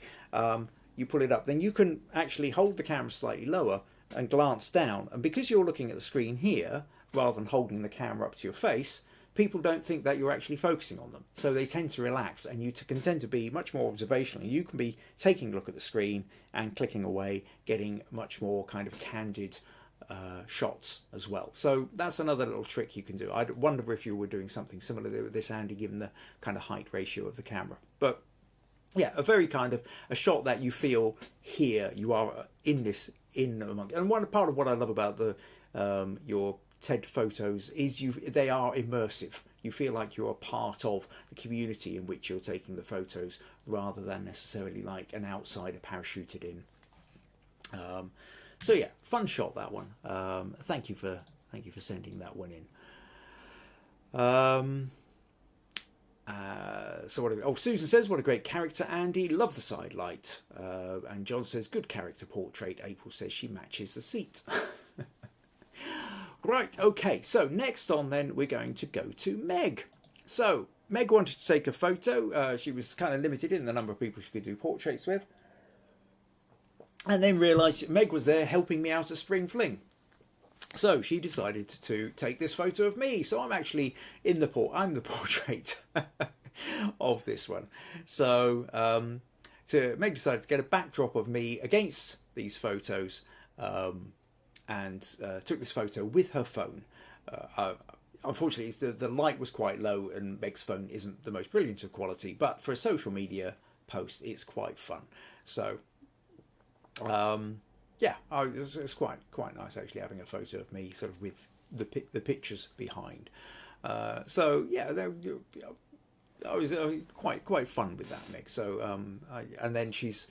You pull it up, then you can actually hold the camera slightly lower and glance down, and because you're looking at the screen here rather than holding the camera up to your face, people don't think that you're actually focusing on them, so they tend to relax, and you can tend to be much more observational. You can be taking a look at the screen and clicking away, getting much more kind of candid shots as well. So that's another little trick you can do. I wonder if you were doing something similar with this, Andy, given the kind of height ratio of the camera. But yeah, a very kind of a shot that you feel here you are in among. And one part of what I love about the your TED photos is they are immersive. You feel like you're a part of the community in which you're taking the photos, rather than necessarily like an outsider parachuted in. So yeah, fun shot, that one. Thank you for sending that one in. So what? Susan says, what a great character, Andy. Love the side light. And John says, good character portrait. April says she matches the seat. Right, okay, so next on then we're going to go to Meg. So Meg wanted to take a photo. She was kind of limited in the number of people she could do portraits with. And then realised Meg was there helping me out at Spring Fling. So she decided to take this photo of me. So I'm actually I'm the portrait of this one. So Meg decided to get a backdrop of me against these photos. And took this photo with her phone. Unfortunately, the light was quite low, and Meg's phone isn't the most brilliant of quality, but for a social media post, it's quite fun. So, yeah, it's quite nice actually having a photo of me sort of with the pictures behind. So yeah, I was quite fun with that, Meg. So and then she's.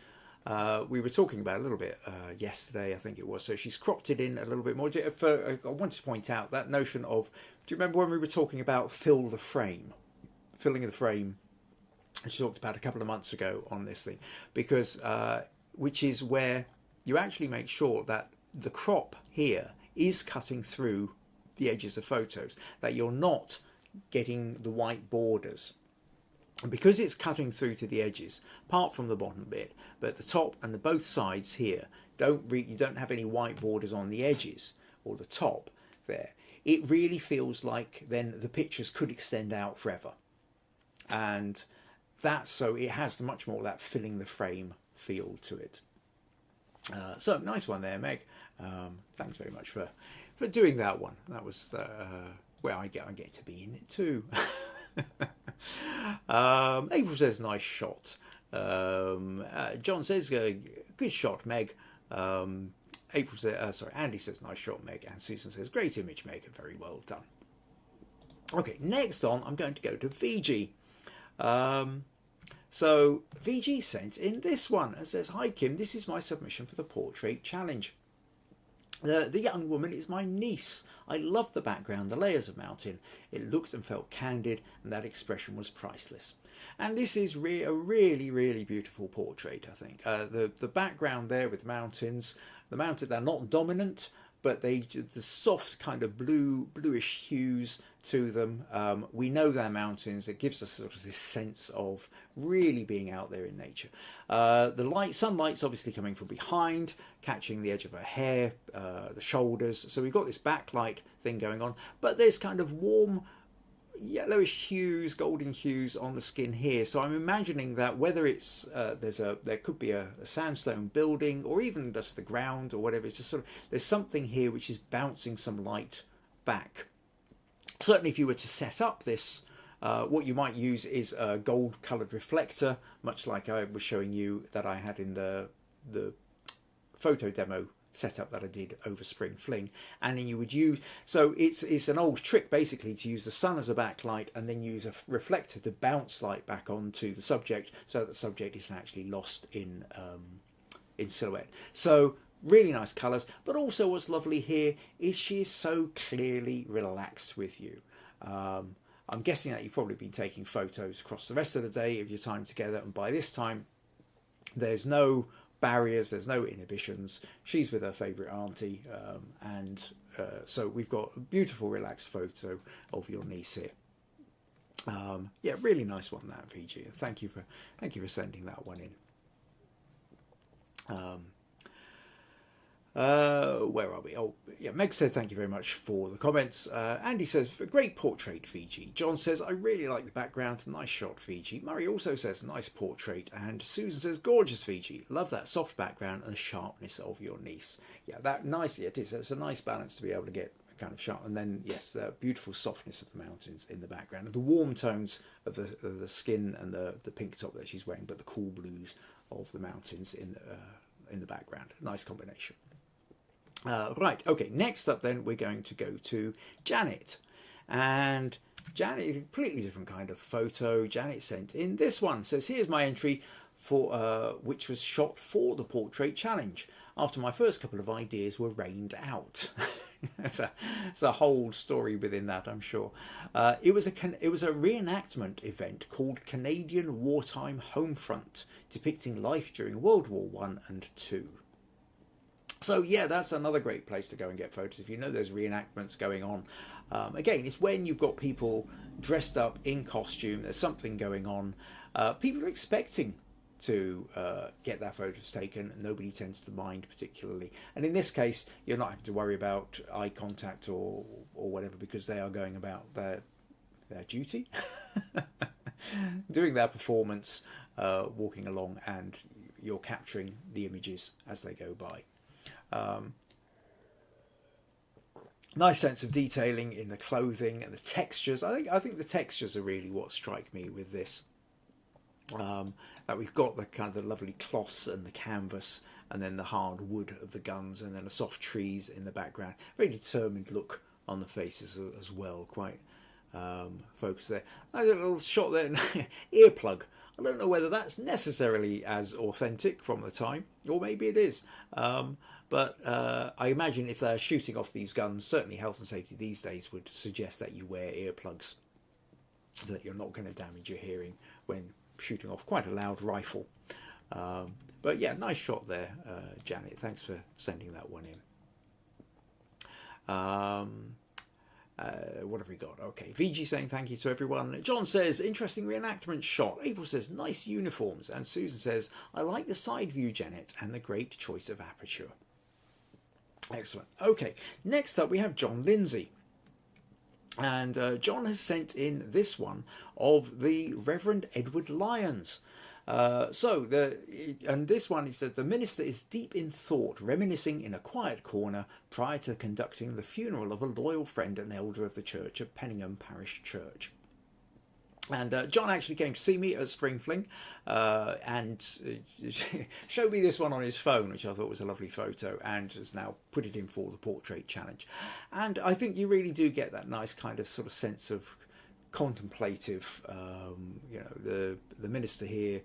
We were talking about it a little bit yesterday, I think it was. So she's cropped it in a little bit more. I wanted to point out that notion of, do you remember when we were talking about filling the frame? She talked about a couple of months ago on this thing, because which is where you actually make sure that the crop here is cutting through the edges of photos, that you're not getting the white borders. And because it's cutting through to the edges, apart from the bottom bit, but the top and both sides here, you don't have any white borders on the edges or the top there. It really feels like then the pictures could extend out forever. And so it has much more that filling the frame feel to it. So nice one there, Meg. Thanks very much for doing that one. That was where I get to be in it too. April says nice shot. John says good shot, Meg. April says Andy says nice shot, Meg, and Susan says great image, Meg, very well done. Okay, next on I'm going to go to Viji. So Viji sent in this one and says, hi Kim, this is my submission for the portrait challenge. The young woman is my niece. I love the background, the layers of mountain. It looked and felt candid, and that expression was priceless. And this is a really, really beautiful portrait, I think. The background there with mountains, they're not dominant, but the soft kind of bluish hues to them. We know they're mountains. It gives us sort of this sense of really being out there in nature. The sunlight's obviously coming from behind, catching the edge of her hair, the shoulders. So we've got this backlight thing going on, but there's kind of warm yellowish hues, golden hues on the skin here. So I'm imagining that whether it's there could be a sandstone building, or even just the ground or whatever, it's just sort of, there's something here which is bouncing some light back. Certainly if you were to set up this, what you might use is a gold coloured reflector, much like I was showing you that I had in the photo demo setup that I did over Spring Fling, and then you would use, so it's an old trick basically to use the sun as a backlight and then use a reflector to bounce light back onto the subject so that the subject isn't actually lost in silhouette. So really nice colours, but also what's lovely here is she is so clearly relaxed with you. I'm guessing that you've probably been taking photos across the rest of the day of your time together, and by this time there's no barriers, there's no inhibitions. She's with her favourite auntie, and so we've got a beautiful relaxed photo of your niece here. Yeah, really nice one, that, Viji. Thank you for sending that one in. Where are we? Oh, yeah, Meg said thank you very much for the comments. Andy says, great portrait, Viji. John says, I really like the background. Nice shot, Viji. Murray also says, nice portrait. And Susan says, gorgeous, Viji. Love that soft background and the sharpness of your niece. Yeah, that nicely it is. It's a nice balance to be able to get kind of sharp. And then, yes, the beautiful softness of the mountains in the background. And the warm tones of the skin and the pink top that she's wearing, but the cool blues of the mountains in the background. Nice combination. Right, okay, next up then we're going to go to Janet. And Janet, a completely different kind of photo. Janet sent in this one. Says, here's my entry for which was shot for the portrait challenge. After my first couple of ideas were rained out. It's a whole story within that, I'm sure. It was a reenactment event called Canadian Wartime Homefront, depicting life during World War I and II. So yeah, that's another great place to go and get photos if you know there's reenactments going on. Again, it's when you've got people dressed up in costume, there's something going on. People are expecting to get their photos taken. Nobody tends to mind particularly. And in this case, you're not having to worry about eye contact or whatever, because they are going about their duty, doing their performance, walking along, and you're capturing the images as they go by. Nice sense of detailing in the clothing and the textures. I think the textures are really what strike me with this. That we've got the kind of the lovely cloths and the canvas, and then the hard wood of the guns, and then the soft trees in the background. Very determined look on the faces as well. Quite focused there. Nice little shot there. Earplug. I don't know whether that's necessarily as authentic from the time, or maybe it is. But I imagine if they're shooting off these guns, certainly health and safety these days would suggest that you wear earplugs so that you're not going to damage your hearing when shooting off quite a loud rifle. But yeah, nice shot there, Janet. Thanks for sending that one in. What have we got? Okay, Viji saying thank you to everyone. John says, interesting reenactment shot. April says, nice uniforms. And Susan says, I like the side view, Janet, and the great choice of aperture. Excellent. Okay, next up we have John Lindsay. And John has sent in this one of the Reverend Edward Lyons. And this one is that the minister is deep in thought, reminiscing in a quiet corner prior to conducting the funeral of a loyal friend and elder of the church at Birmingham Parish Church. And John actually came to see me at Spring Fling and showed me this one on his phone, which I thought was a lovely photo, and has now put it in for the portrait challenge. And I think you really do get that nice kind of sort of sense of contemplative, you know, the minister here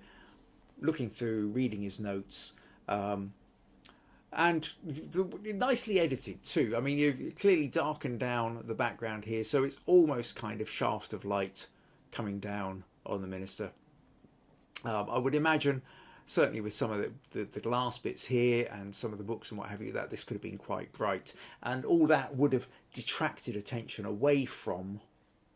looking through, reading his notes, and nicely edited too. I mean, you've clearly darkened down the background here, so it's almost kind of shaft of light coming down on the minister. I would imagine, certainly with some of the glass bits here and some of the books and what have you, that this could have been quite bright, and all that would have detracted attention away from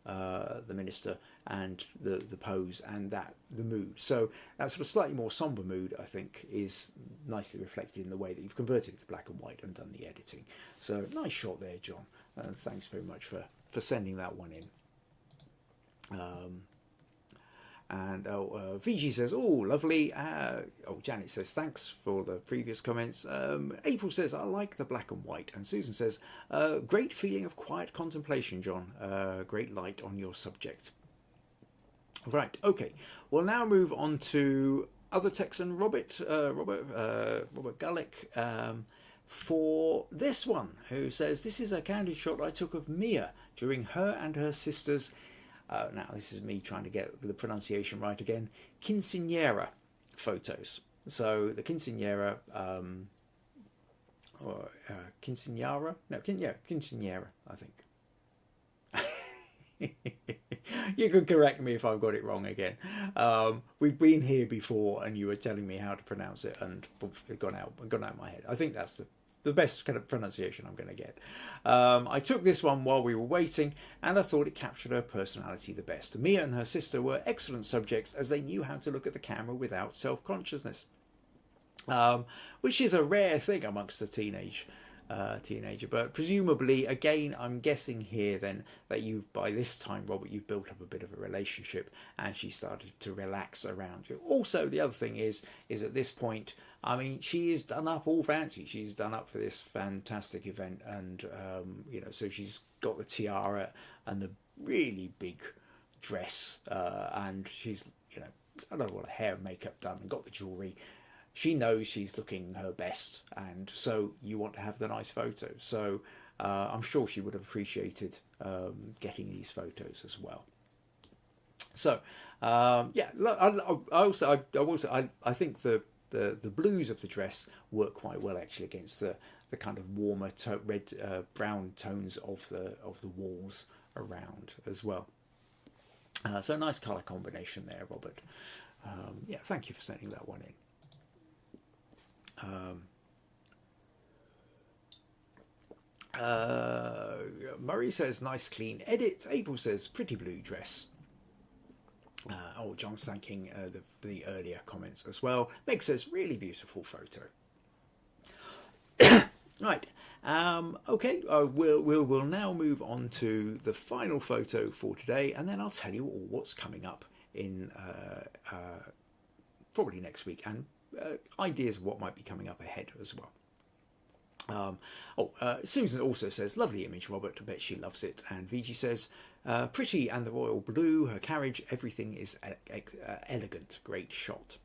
the minister and the pose and the mood. So that sort of slightly more somber mood, I think, is nicely reflected in the way that you've converted it to black and white and done the editing. So nice shot there, John, and thanks very much for sending that one in. Viji says, oh, lovely. Janet says, thanks for the previous comments. April says, I like the black and white. And Susan says, great feeling of quiet contemplation, John. Great light on your subject. Right, okay. We'll now move on to other Texan Robert Gullick for this one, who says, this is a candid shot I took of Mia during her and her sister's, now this is me trying to get the pronunciation right again, Quinceañera photos. So the Quinceañera, or Quinceañera? No, Quinceañera, I think. You can correct me if I've got it wrong again. We've been here before and you were telling me how to pronounce it and it gone out of my head. I think that's the best kind of pronunciation I'm going to get. I took this one while we were waiting and I thought it captured her personality the best. Mia and her sister were excellent subjects as they knew how to look at the camera without self-consciousness, which is a rare thing amongst a teenager. But presumably, again, I'm guessing here then that by this time, Robert, you've built up a bit of a relationship and she started to relax around you. Also, the other thing is at this point, I mean, she is done up all fancy. She's done up for this fantastic event, and so she's got the tiara and the really big dress, and she's I don't know, what, her hair and makeup done, and got the jewelry. She knows she's looking her best, and so you want to have the nice photos. So I'm sure she would have appreciated getting these photos as well. So yeah, I think the blues of the dress work quite well actually against the kind of warmer red brown tones of the walls around as well. So nice colour combination there, Robert. Yeah, thank you for sending that one in. Murray says nice clean edit. April says pretty blue dress. John's thanking the earlier comments as well. Meg says really beautiful photo. Right. Okay. We'll now move on to the final photo for today, and then I'll tell you all what's coming up in probably next week, and ideas of what might be coming up ahead as well. Susan also says, lovely image, Robert. I bet she loves it. And Viji says, pretty and the royal blue, her carriage, everything is elegant. Great shot.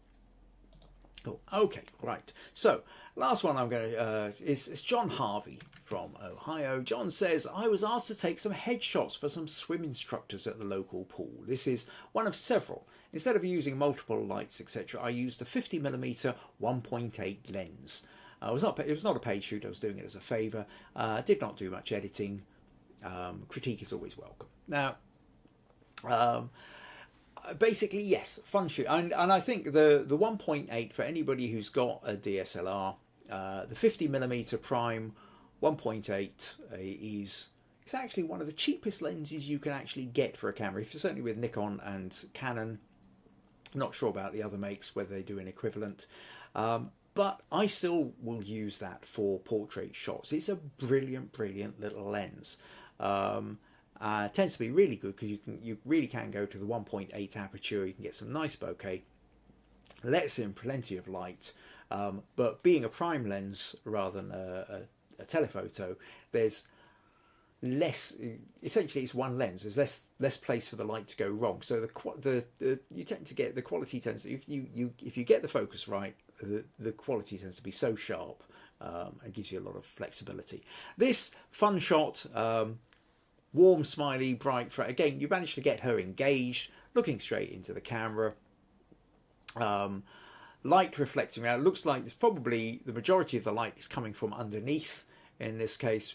Cool. Okay, right. So, last one I'm going to is John Harvey from Ohio. John says, I was asked to take some headshots for some swim instructors at the local pool. This is one of several. Instead of using multiple lights, etc., I used a 50mm 1.8 lens. It was not a paid shoot. I was doing it as a favour. Did not do much editing. Critique is always welcome. Now, basically, yes, fun shoot. And I think the 1.8 for anybody who's got a DSLR, the 50mm prime 1.8 is actually one of the cheapest lenses you can actually get for a camera. If you're certainly with Nikon and Canon. Not sure about the other makes, whether they do an equivalent. But I still will use that for portrait shots. It's a brilliant, brilliant little lens. Tends to be really good because you really can go to the 1.8 aperture. You can get some nice bokeh. Lets in plenty of light. But being a prime lens rather than a telephoto, there's less. Essentially, it's one lens. There's less place for the light to go wrong. So you tend to get the quality tends. If you get the focus right, the quality tends to be so sharp and gives you a lot of flexibility. This fun shot, warm, smiley, bright. Again, you managed to get her engaged, looking straight into the camera. Light reflecting around. It looks like it's probably the majority of the light is coming from underneath. In this case,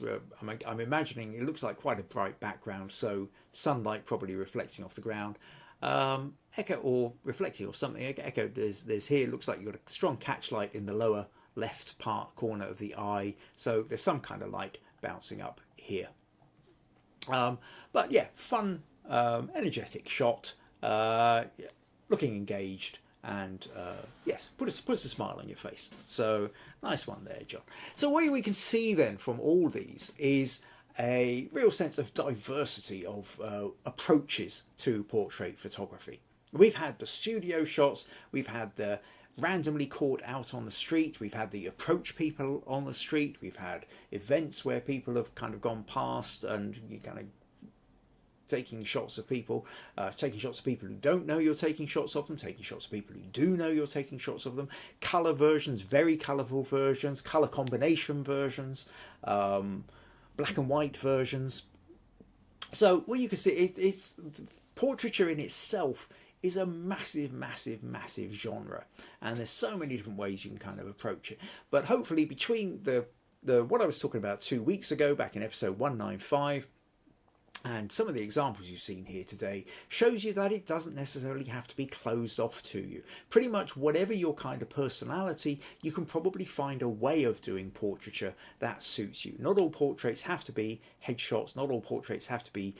I'm imagining it looks like quite a bright background, so sunlight probably reflecting off the ground. Echo or reflecting off something. Echo, there's here, looks like you've got a strong catch light in the lower left corner of the eye, so there's some kind of light bouncing up here. But yeah, fun, energetic shot, looking engaged. And yes, put a smile on your face. So nice one there, John. So what we can see then from all these is a real sense of diversity of approaches to portrait photography. We've had the studio shots, we've had the randomly caught out on the street, we've had the approach people on the street, we've had events where people have kind of gone past and you kind of taking shots of people who don't know you're taking shots of them, taking shots of people who do know you're taking shots of them, colour versions, very colourful versions, colour combination versions, black and white versions. So what you can see, it's portraiture in itself is a massive, massive, massive genre, and there's so many different ways you can kind of approach it. But hopefully between the what I was talking about 2 weeks ago, back in episode 195, and some of the examples you've seen here today, shows you that it doesn't necessarily have to be closed off to you. Pretty much whatever your kind of personality, you can probably find a way of doing portraiture that suits you. Not all portraits have to be headshots, not all portraits have to be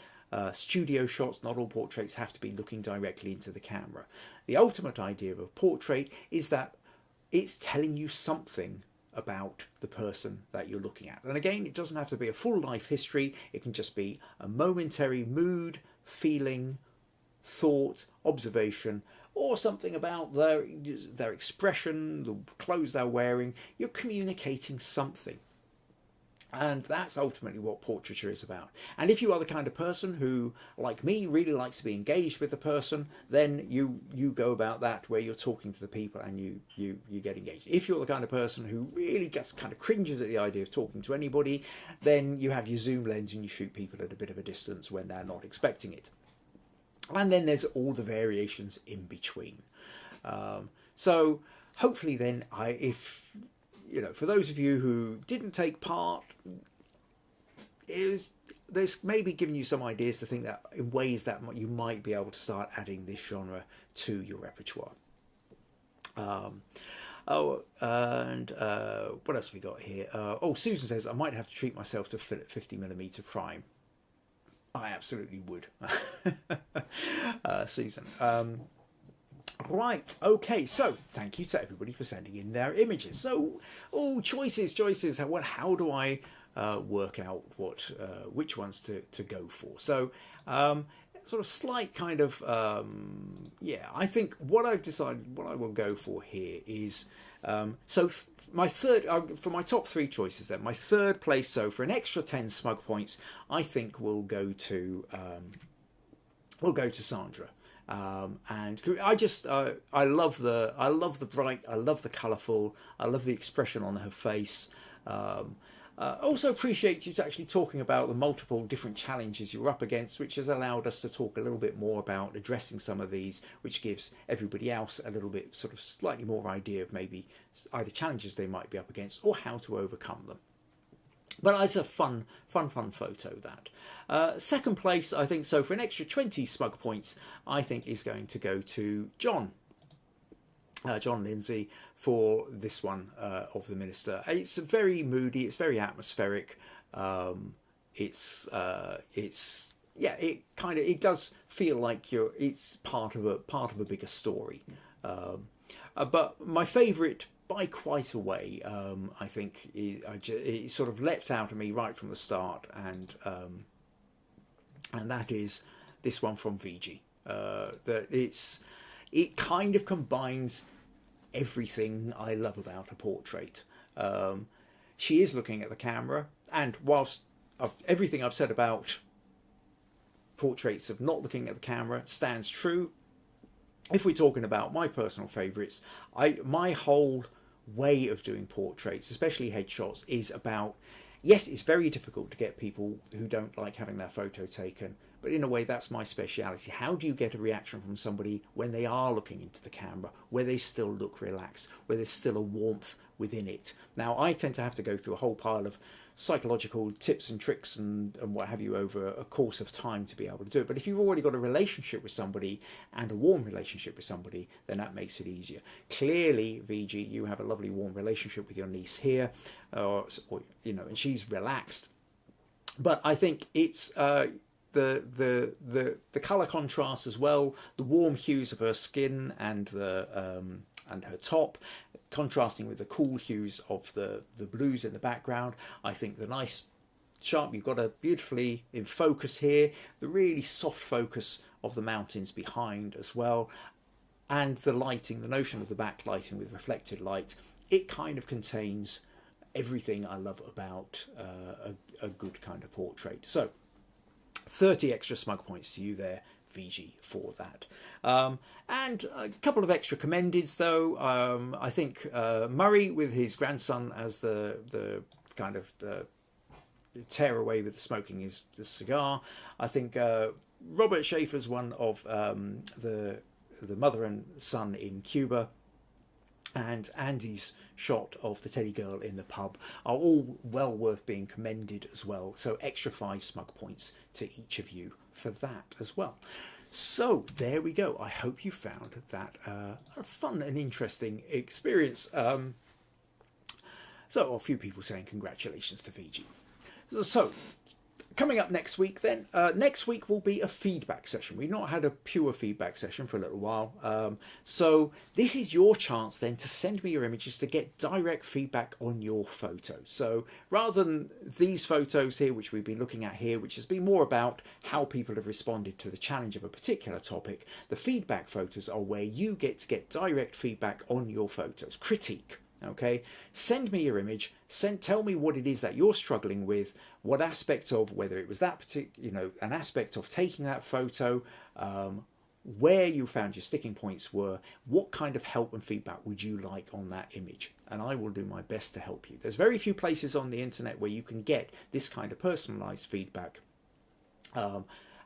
studio shots, not all portraits have to be looking directly into the camera. The ultimate idea of a portrait is that it's telling you something about the person that you're looking at. And again, it doesn't have to be a full life history. It can just be a momentary mood, feeling, thought, observation, or something about their expression, the clothes they're wearing. You're communicating something. And that's ultimately what portraiture is about. And if you are the kind of person who, like me, really likes to be engaged with the person, then you go about that where you're talking to the people and you get engaged. If you're the kind of person who really gets kind of cringes at the idea of talking to anybody, then you have your zoom lens and you shoot people at a bit of a distance when they're not expecting it. And then there's all the variations in between. So hopefully then, for those of you who didn't take part, there's maybe giving you some ideas to think that in ways that you might be able to start adding this genre to your repertoire. What else we got here? Susan says, I might have to treat myself to 50mm prime. I absolutely would. Susan. Right, okay, so thank you to everybody for sending in their images. So, choices. How do I work out which ones to go for? So, sort of slight kind of, I think what I've decided, what I will go for here is, my third, for my top three choices then, my third place, so for an extra 10 smug points, I think we'll go to Sandra. And I just I love the bright, I love the colourful, I love the expression on her face. Also appreciate you actually talking about the multiple different challenges you're up against, which has allowed us to talk a little bit more about addressing some of these, which gives everybody else a little bit sort of slightly more idea of maybe either challenges they might be up against or how to overcome them. But it's a fun photo, that. Second place, I think, so for an extra 20 smug points, I think is going to go to John Lindsay, for this one of the Minister. It's very moody, it's very atmospheric. It does feel like it's part of a bigger story. But my favourite, by quite a way, I think it sort of leapt out at me right from the start, and that is this one from Viji. It kind of combines everything I love about a portrait. She is looking at the camera, and whilst everything I've said about portraits of not looking at the camera stands true, if we're talking about my personal favourites, my whole way of doing portraits, especially headshots, is about, yes, it's very difficult to get people who don't like having their photo taken, but in a way that's my speciality. How do you get a reaction from somebody when they are looking into the camera, where they still look relaxed, where there's still a warmth within it? Now, I tend to have to go through a whole pile of psychological tips and tricks and what have you over a course of time to be able to do it. But if you've already got a relationship with somebody and a warm relationship with somebody, then that makes it easier. Clearly, Viji, you have a lovely warm relationship with your niece here, and she's relaxed. But I think it's the colour contrast as well, the warm hues of her skin and her top, contrasting with the cool hues of the blues in the background. I think the nice sharp, you've got a beautifully in focus here, the really soft focus of the mountains behind as well, and the lighting, the notion of the backlighting with reflected light, it kind of contains everything I love about a good kind of portrait. So 30 extra smug points to you there, Viji, for that. And a couple of extra commendeds, though. I think Murry, with his grandson as the kind of tear away with the smoking is the cigar. I think Robert Schaefer's one of the mother and son in Cuba, and Andy's shot of the teddy girl in the pub are all well worth being commended as well. So extra 5 smug points to each of you for that as well. So there we go. I hope you found that a fun and interesting experience. So a few people saying congratulations to Viji. So coming up next week then, next week will be a feedback session. We've not had a pure feedback session for a little while. So this is your chance then to send me your images to get direct feedback on your photos. So rather than these photos here, which we've been looking at here, which has been more about how people have responded to the challenge of a particular topic, the feedback photos are where you get to get direct feedback on your photos, critique. Okay, send me your image, tell me what it is that you're struggling with, what aspect of, whether it was that particular, an aspect of taking that photo, where you found your sticking points were, what kind of help and feedback would you like on that image, and I will do my best to help you. There's very few places on the internet where you can get this kind of personalized feedback.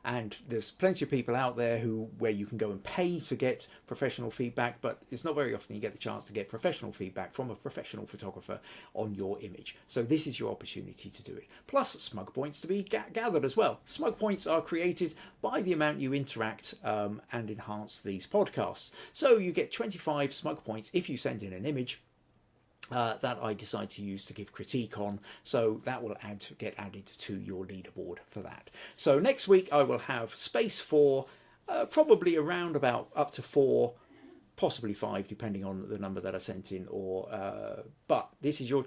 And there's plenty of people out there where you can go and pay to get professional feedback, but it's not very often you get the chance to get professional feedback from a professional photographer on your image. So this is your opportunity to do it. Plus smug points to be gathered as well. Smug points are created by the amount you interact and enhance these podcasts. So you get 25 smug points if you send in an image that I decide to use to give critique on, so that will get added to your leaderboard for that. So next week I will have space for probably around about up to 4, possibly 5, depending on the number that I sent in. But this is your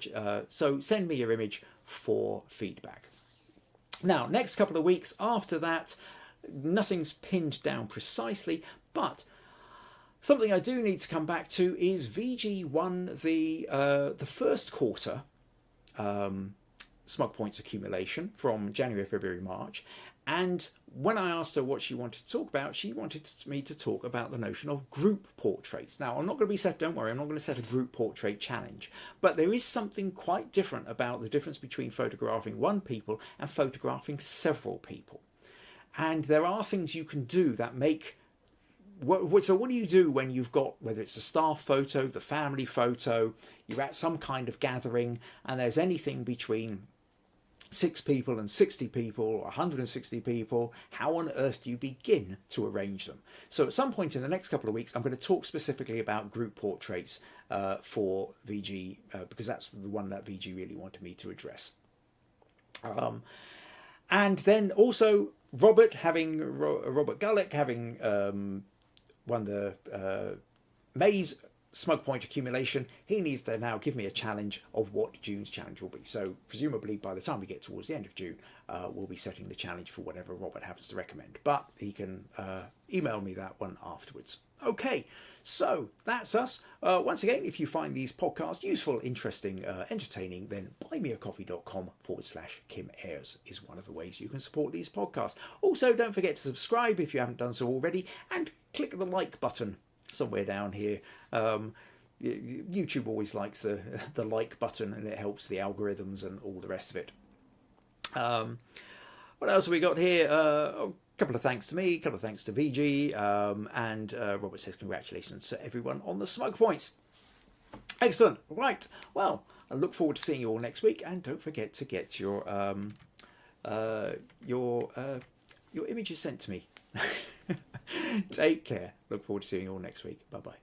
so send me your image for feedback. Now, next couple of weeks after that, nothing's pinned down precisely, but something I do need to come back to is Viji won the first quarter smug points accumulation from January, February, March. And when I asked her what she wanted to talk about, she wanted me to talk about the notion of group portraits. Now, I'm not going to don't worry, I'm not going to set a group portrait challenge, but there is something quite different about the difference between photographing one people and photographing several people. And there are things you can do that make... So what do you do when you've got, whether it's a staff photo, the family photo, you're at some kind of gathering, and there's anything between 6 people and 60 people or 160 people? How on earth do you begin to arrange them? So at some point in the next couple of weeks, I'm going to talk specifically about group portraits for Viji, because that's the one that Viji really wanted me to address. And then also Robert Gulick having won the May's smug point accumulation, he needs to now give me a challenge of what June's challenge will be. So presumably by the time we get towards the end of June, we'll be setting the challenge for whatever Robert happens to recommend. But he can email me that one afterwards. Okay, so that's us. Once again, if you find these podcasts useful, interesting, entertaining, then buymeacoffee.com/Kim Ayres is one of the ways you can support these podcasts. Also, don't forget to subscribe if you haven't done so already, and click the like button somewhere down here. YouTube always likes the like button, and it helps the algorithms and all the rest of it. What else have we got here? A couple of thanks to me, a couple of thanks to Viji, and Robert says congratulations to everyone on the smug points. Excellent. Right. Well, I look forward to seeing you all next week, and don't forget to get your images sent to me. Take care. Look forward to seeing you all next week. Bye bye.